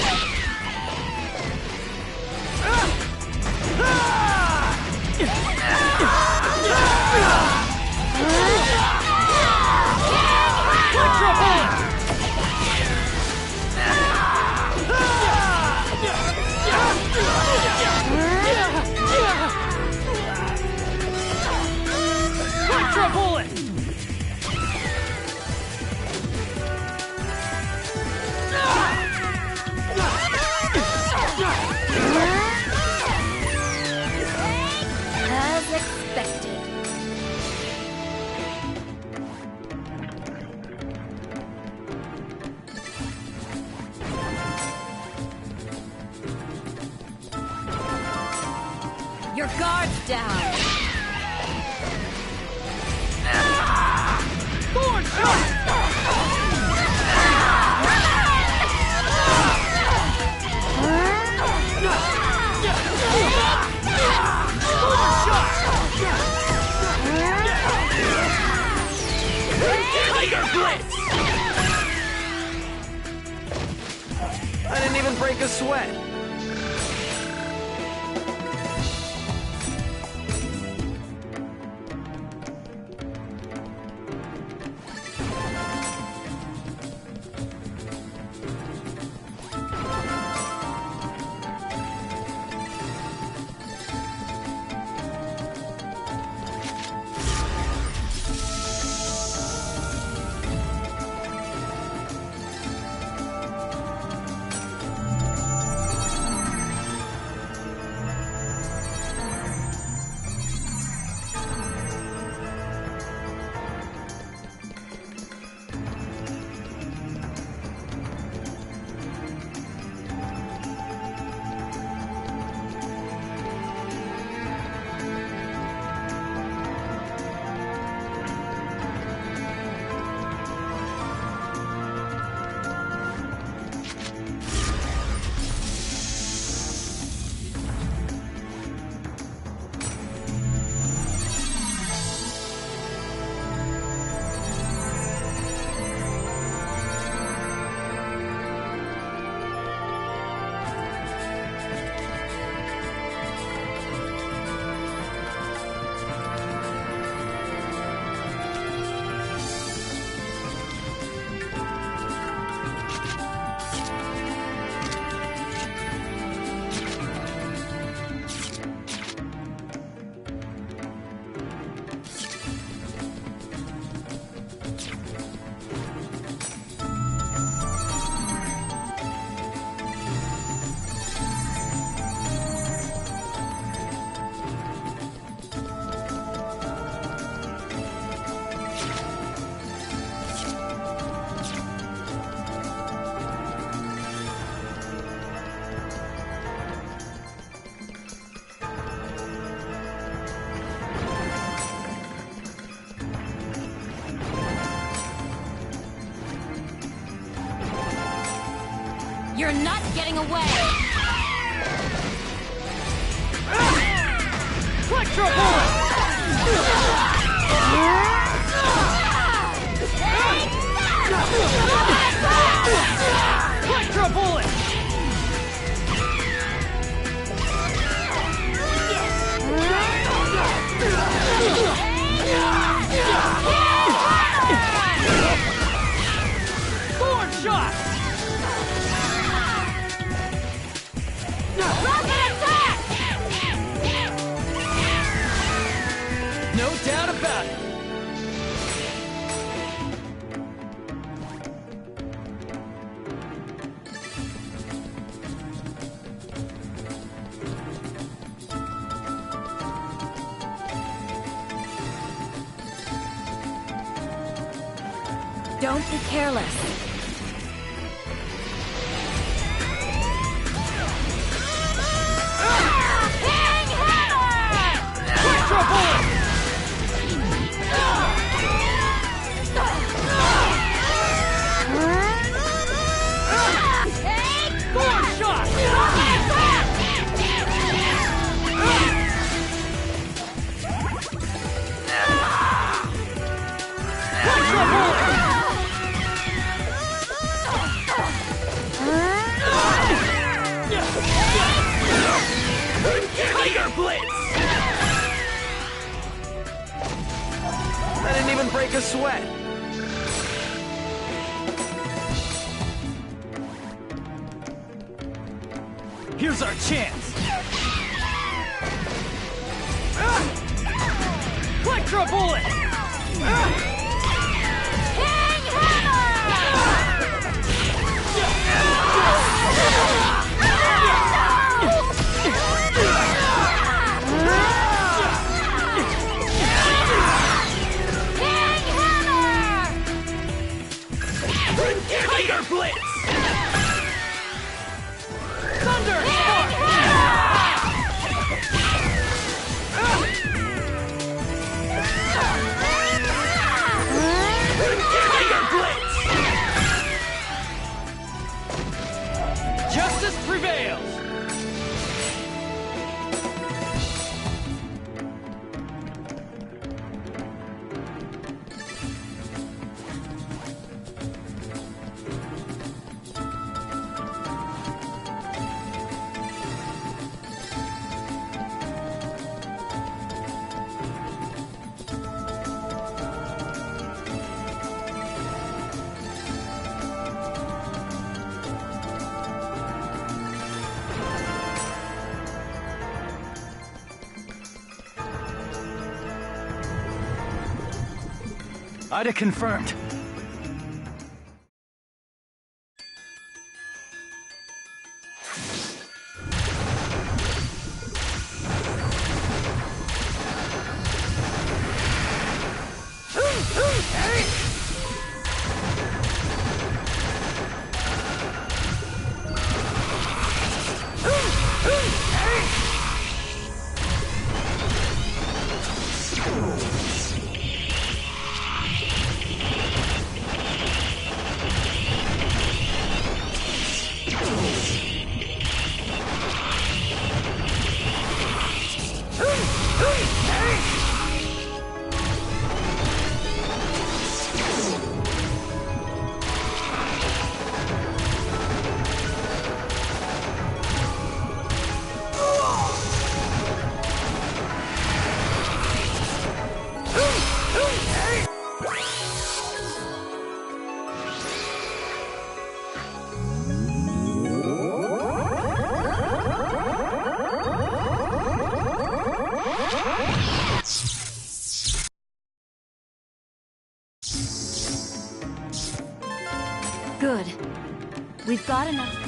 Electro bullet! As expected. Your guard's down. Thorn shot! Tiger Blitz! I didn't even break a sweat. You're not getting away! Electro Bullet! Electro Bullet! Thorn Shot! Rocket attack! No doubt about it. Don't be careless. Hang hammer! Electro Bullet! Thorn Shot! Electro Bullet! Tiger Blitz! I didn't even break a sweat. Here's our chance. Electro Bullet! Hang Tiger Blitz! Thunder Spark! Tiger Blitz! Justice prevails! Ida confirmed. Good. We've got enough.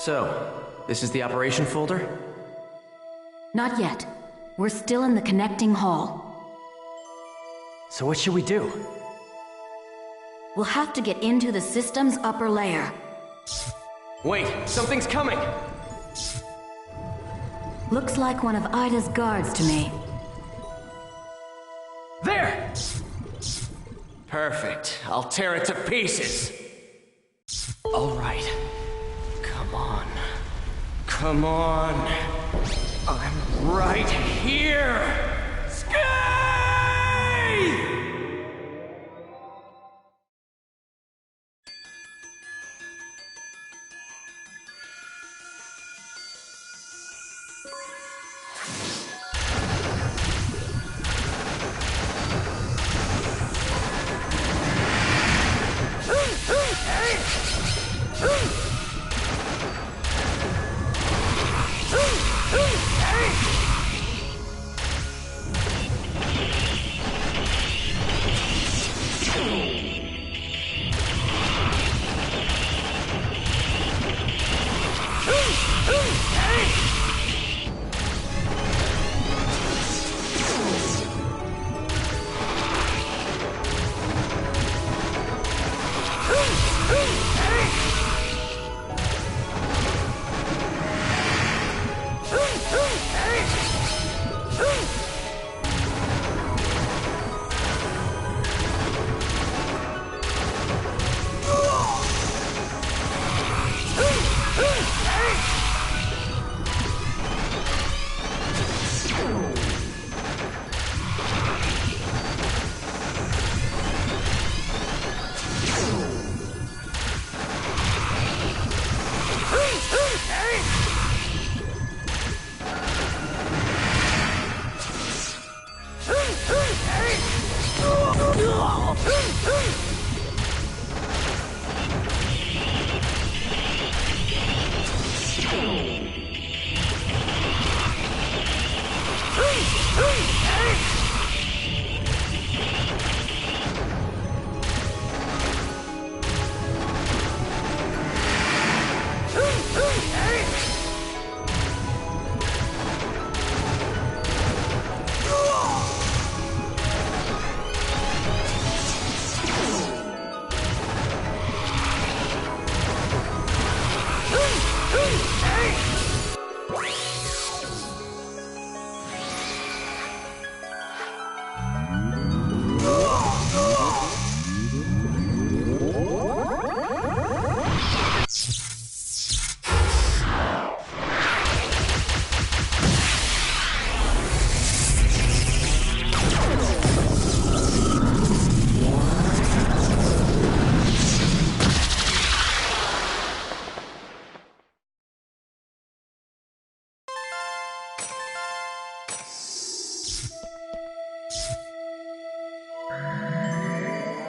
So, this is the operation folder? Not yet. We're still in the connecting hall. So what should we do? We'll have to get into the system's upper layer. Wait, something's coming! Looks like one of Ida's guards to me. There! Perfect. I'll tear it to pieces. All right. Come on. Come on. I'm right here!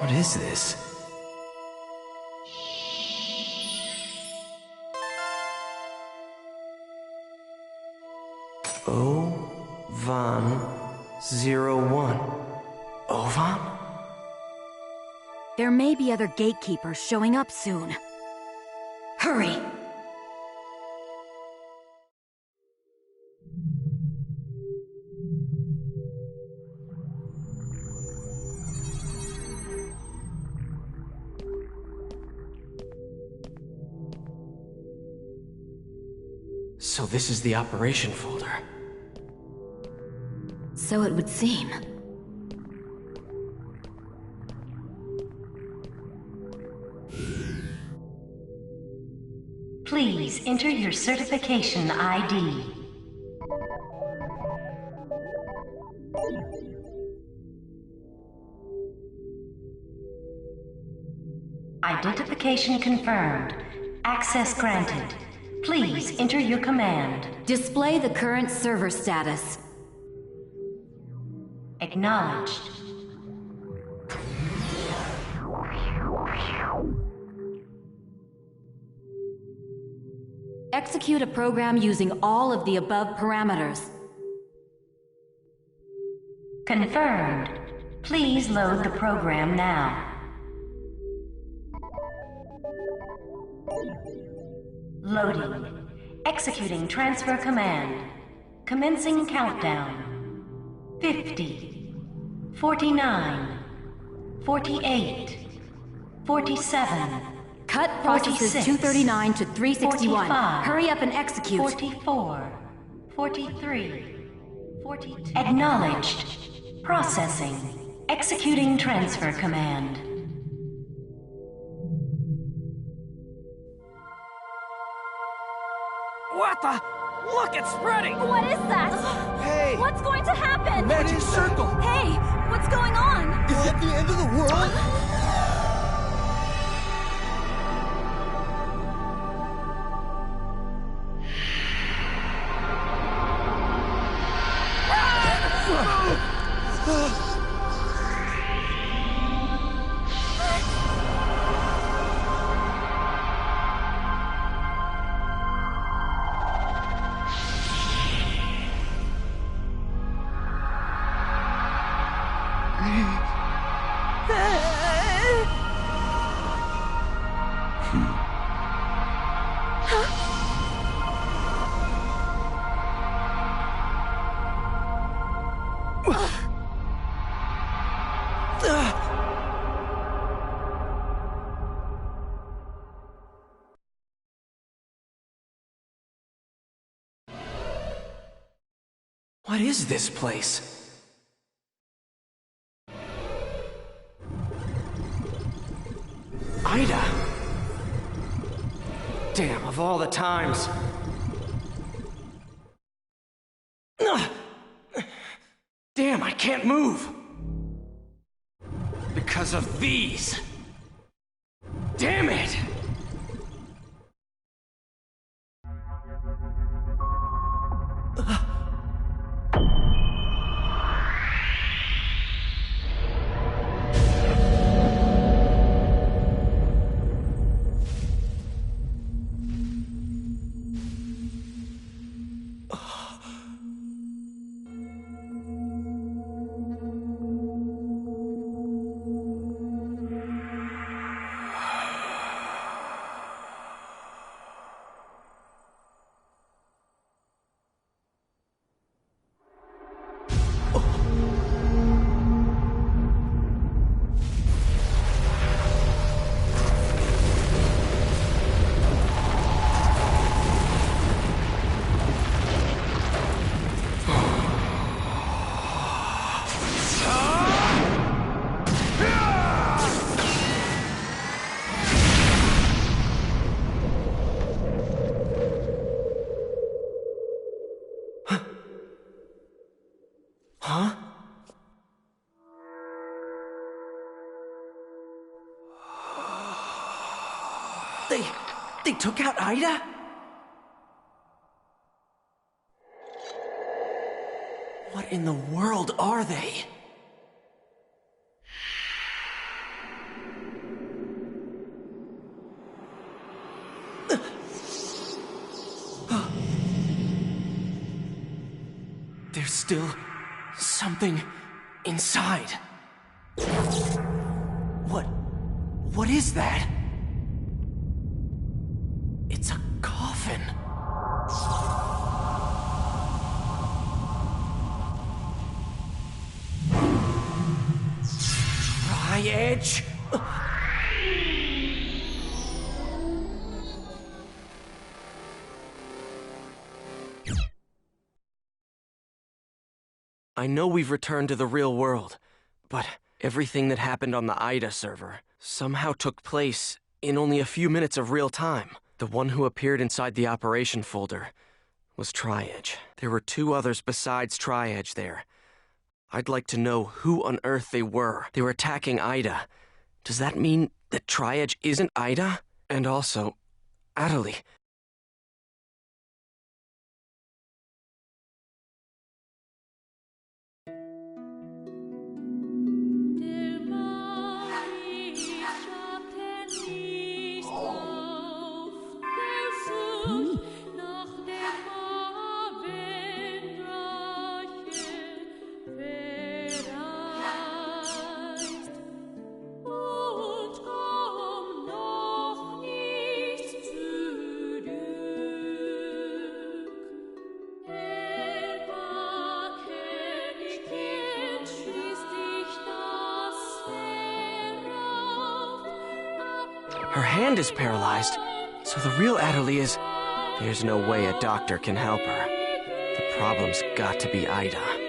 What is this? O-Van-01. Ovan? There may be other gatekeepers showing up soon. Hurry! So this is the operation folder. So it would seem. Please enter your certification ID. Identification confirmed. Access granted. Please enter your command. Display the current server status. Acknowledged. Execute a program using all of the above parameters. Confirmed. Please load the program now. Loading. Executing transfer command. Commencing countdown. 50. 49. 48. 47. Cut processes 239 to 361. 45, Hurry up and execute. 44. 43. 42. Acknowledged. Processing. Executing transfer command. What the? Look, it's spreading! What is that? Hey! What's going to happen? Magic circle! Hey, what's going on? Is it the end of the world? What is this place? Ida! Damn, of all the times. Ugh. Damn, I can't move! Because of these! Damn it! Huh? They took out Ida? What in the world are they? There's still something inside. What is that? It's a coffin. Tri-Edge? I know we've returned to the real world, but everything that happened on the Ida server somehow took place in only a few minutes of real time. The one who appeared inside the operation folder was Tri-Edge. There were two others besides Tri-Edge there. I'd like to know who on earth they were. They were attacking Ida. Does that mean that Tri-Edge isn't Ida? And also, Adelie. Her hand is paralyzed, so the real Adderley is... There's no way a doctor can help her. The problem's got to be Ida.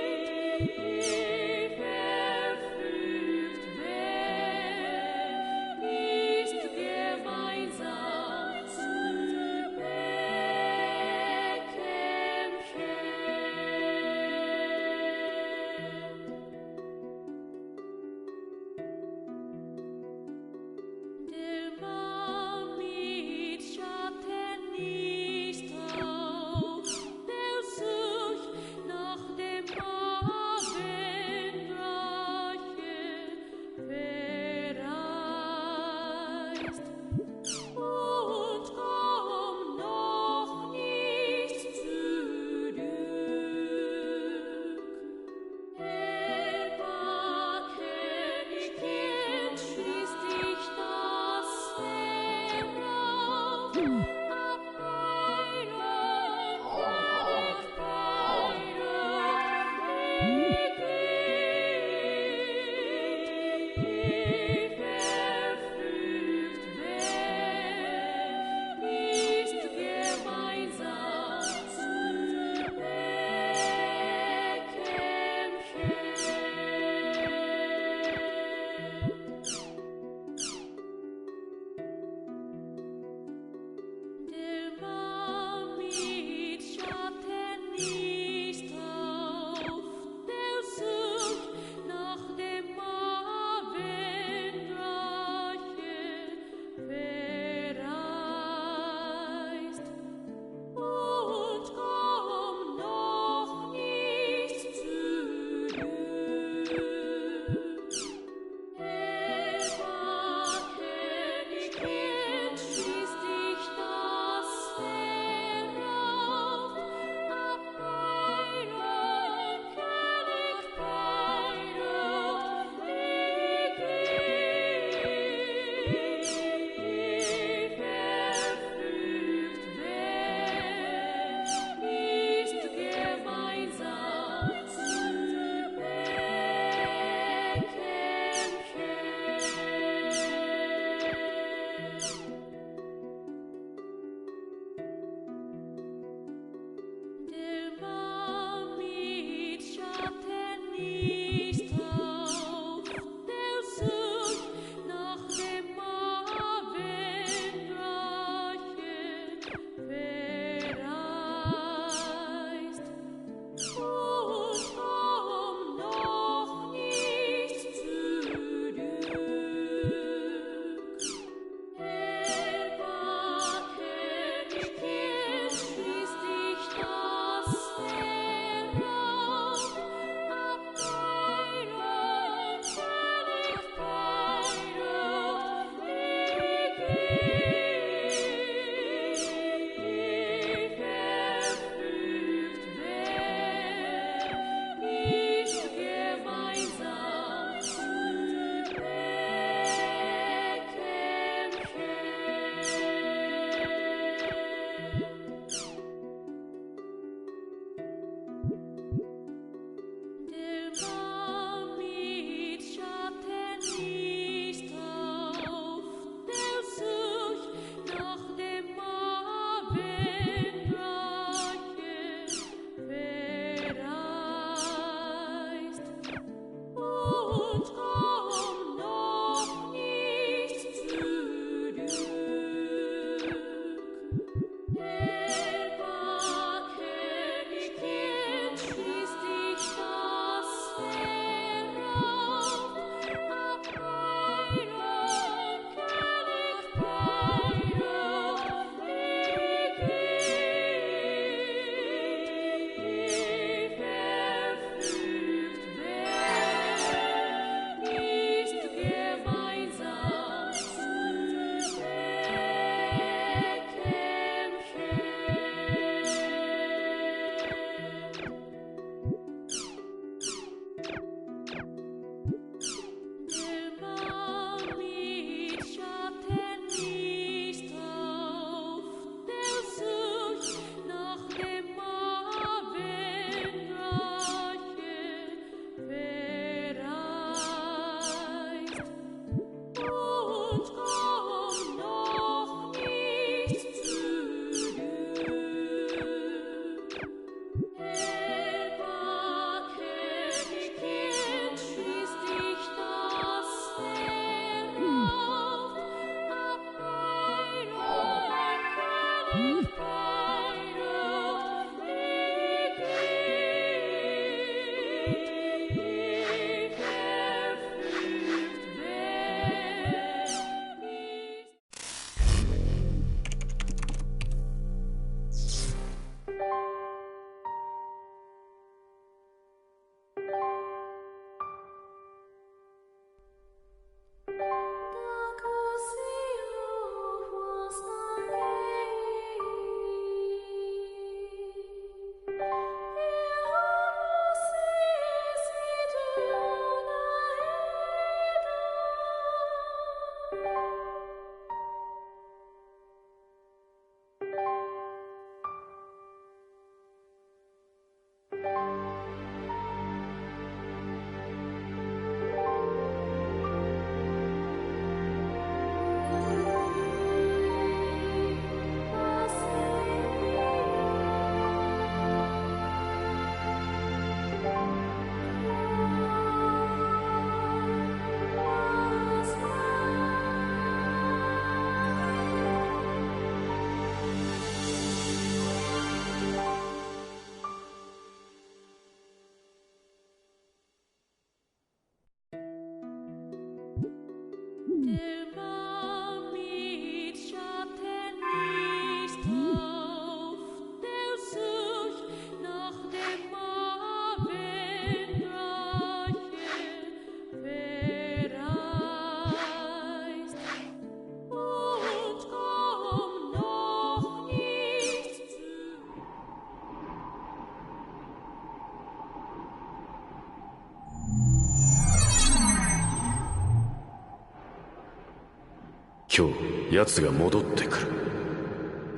今日奴が戻ってくる。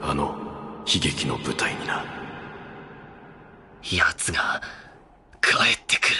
あの悲劇の舞台にな。奴が帰ってくる。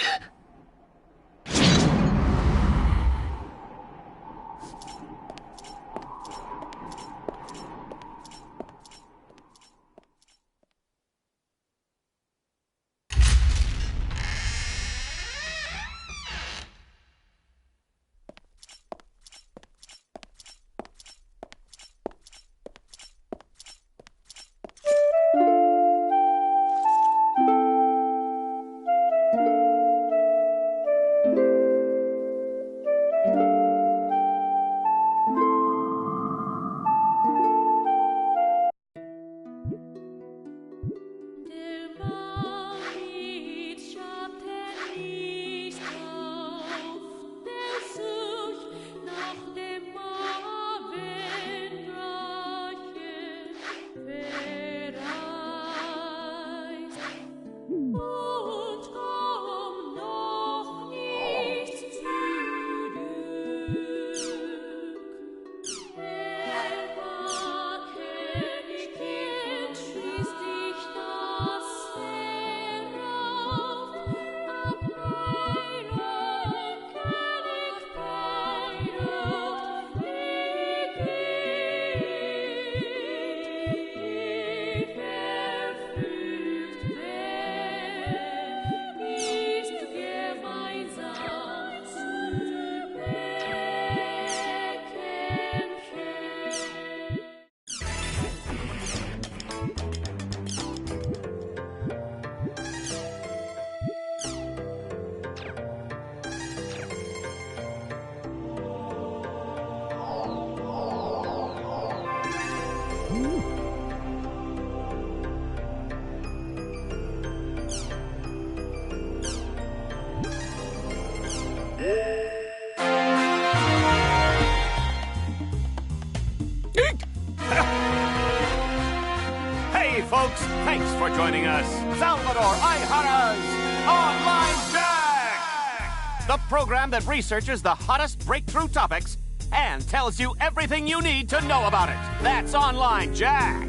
Hey, folks, thanks for joining us. Salvador Ihara's Online Jack! The program that researches the hottest breakthrough topics and tells you everything you need to know about it. That's Online Jack.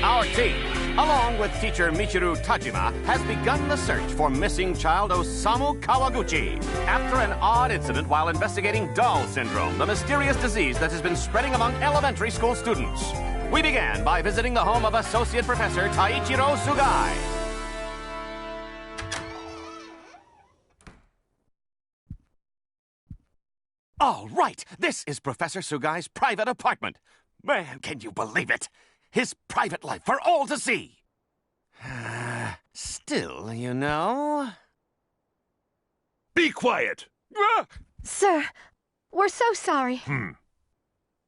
Our team, along with teacher Michiru Tajima, has begun the search for missing child Osamu Kawaguchi after an odd incident while investigating Doll Syndrome, the mysterious disease that has been spreading among elementary school students. We began by visiting the home of Associate Professor Taichiro Sugai. All right, this is Professor Sugai's private apartment. Man, can you believe it? His private life for all to see. Still, you know... Be quiet! Sir, we're so sorry.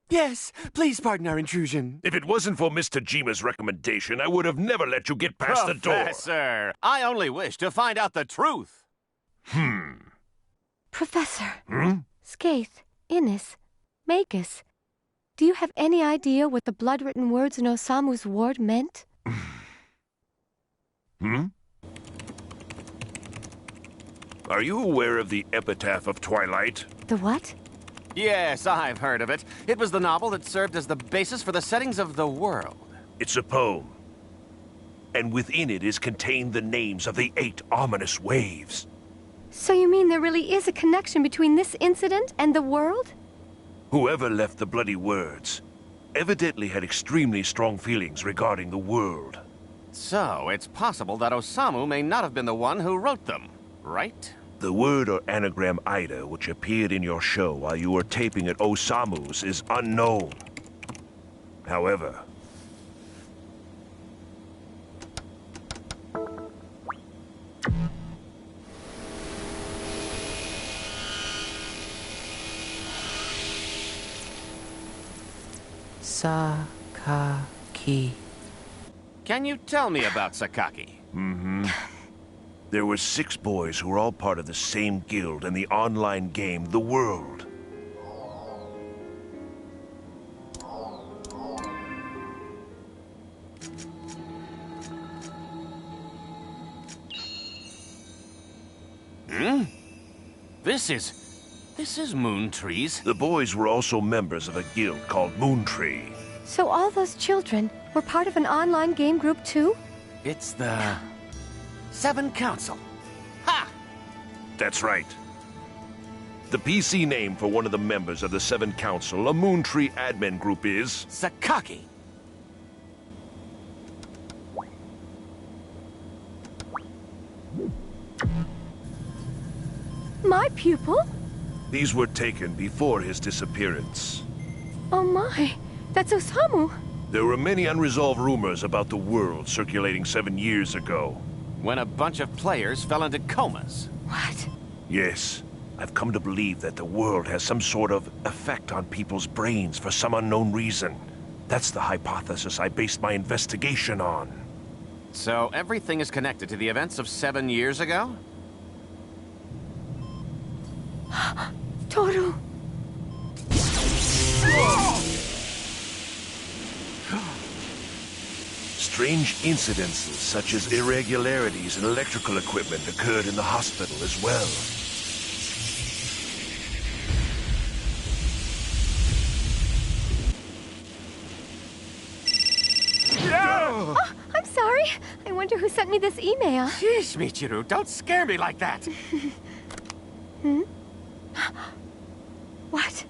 Yes, please pardon our intrusion. If it wasn't for Mr. Jima's recommendation, I would have never let you get past the door. Professor, I only wish to find out the truth. Professor. Skaith, Innis, Magus. Do you have any idea what the blood-written words in Osamu's ward meant? Are you aware of the Epitaph of Twilight? The what? Yes, I've heard of it. It was the novel that served as the basis for the settings of the world. It's a poem. And within it is contained the names of the 8 ominous waves. So you mean there really is a connection between this incident and the world? Whoever left the bloody words evidently had extremely strong feelings regarding the world. So, it's possible that Osamu may not have been the one who wrote them, right? The word or anagram Ida, which appeared in your show while you were taping at Osamu's, is unknown. However... Sakaki. Can you tell me about Sakaki? There were 6 boys who were all part of the same guild in the online game, The World. This is Moon Trees. The boys were also members of a guild called Moontree. So all those children were part of an online game group too? It's the... 7 Council. Ha! That's right. The PC name for one of the members of the 7 Council, a Moontree admin group, is... Sakaki. My pupil? These were taken before his disappearance. Oh my, that's Osamu. There were many unresolved rumors about the world circulating 7 years ago. When a bunch of players fell into comas. What? Yes. I've come to believe that the world has some sort of effect on people's brains for some unknown reason. That's the hypothesis I based my investigation on. So everything is connected to the events of 7 years ago? Toru! Strange incidences such as irregularities in electrical equipment occurred in the hospital as well. Oh, I'm sorry. I wonder who sent me this email. Sheesh, Michiru, don't scare me like that. What?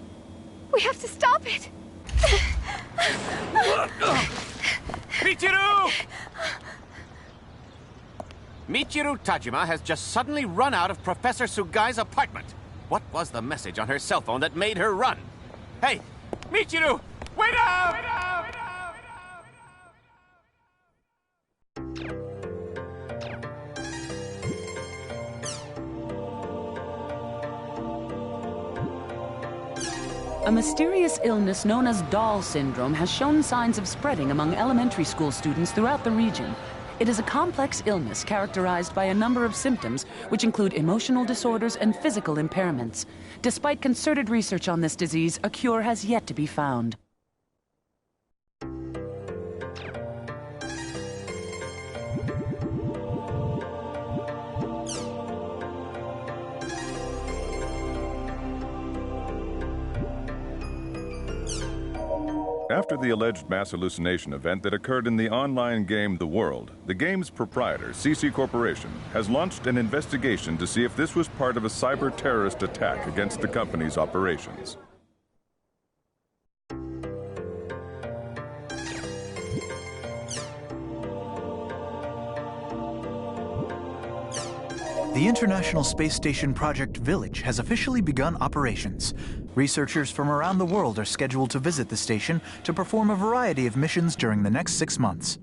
We have to stop it. Michiru! Michiru Tajima has just suddenly run out of Professor Sugai's apartment. What was the message on her cell phone that made her run? Hey, Michiru, wait up! Wait up! Wait up! A mysterious illness known as Doll syndrome has shown signs of spreading among elementary school students throughout the region. It is a complex illness characterized by a number of symptoms, which include emotional disorders and physical impairments. Despite concerted research on this disease, a cure has yet to be found. After the alleged mass hallucination event that occurred in the online game The World, the game's proprietor, CC Corporation, has launched an investigation to see if this was part of a cyber-terrorist attack against the company's operations. the International Space Station Project Village has officially begun operations. Researchers from around the world are scheduled to visit the station to perform a variety of missions during the next 6 months.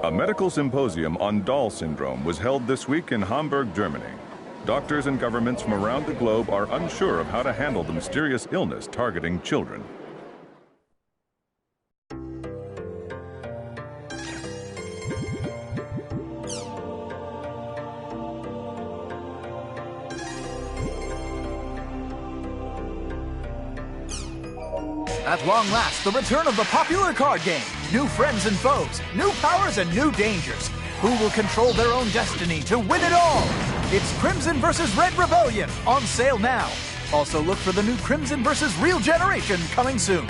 A medical symposium on Doll syndrome was held this week in Hamburg, Germany. Doctors and governments from around the globe are unsure of how to handle the mysterious illness targeting children. At long last, the return of the popular card game. New friends and foes, new powers and new dangers. Who will control their own destiny to win it all? It's Crimson vs. Red Rebellion, on sale now. Also look for the new Crimson vs. Real Generation coming soon.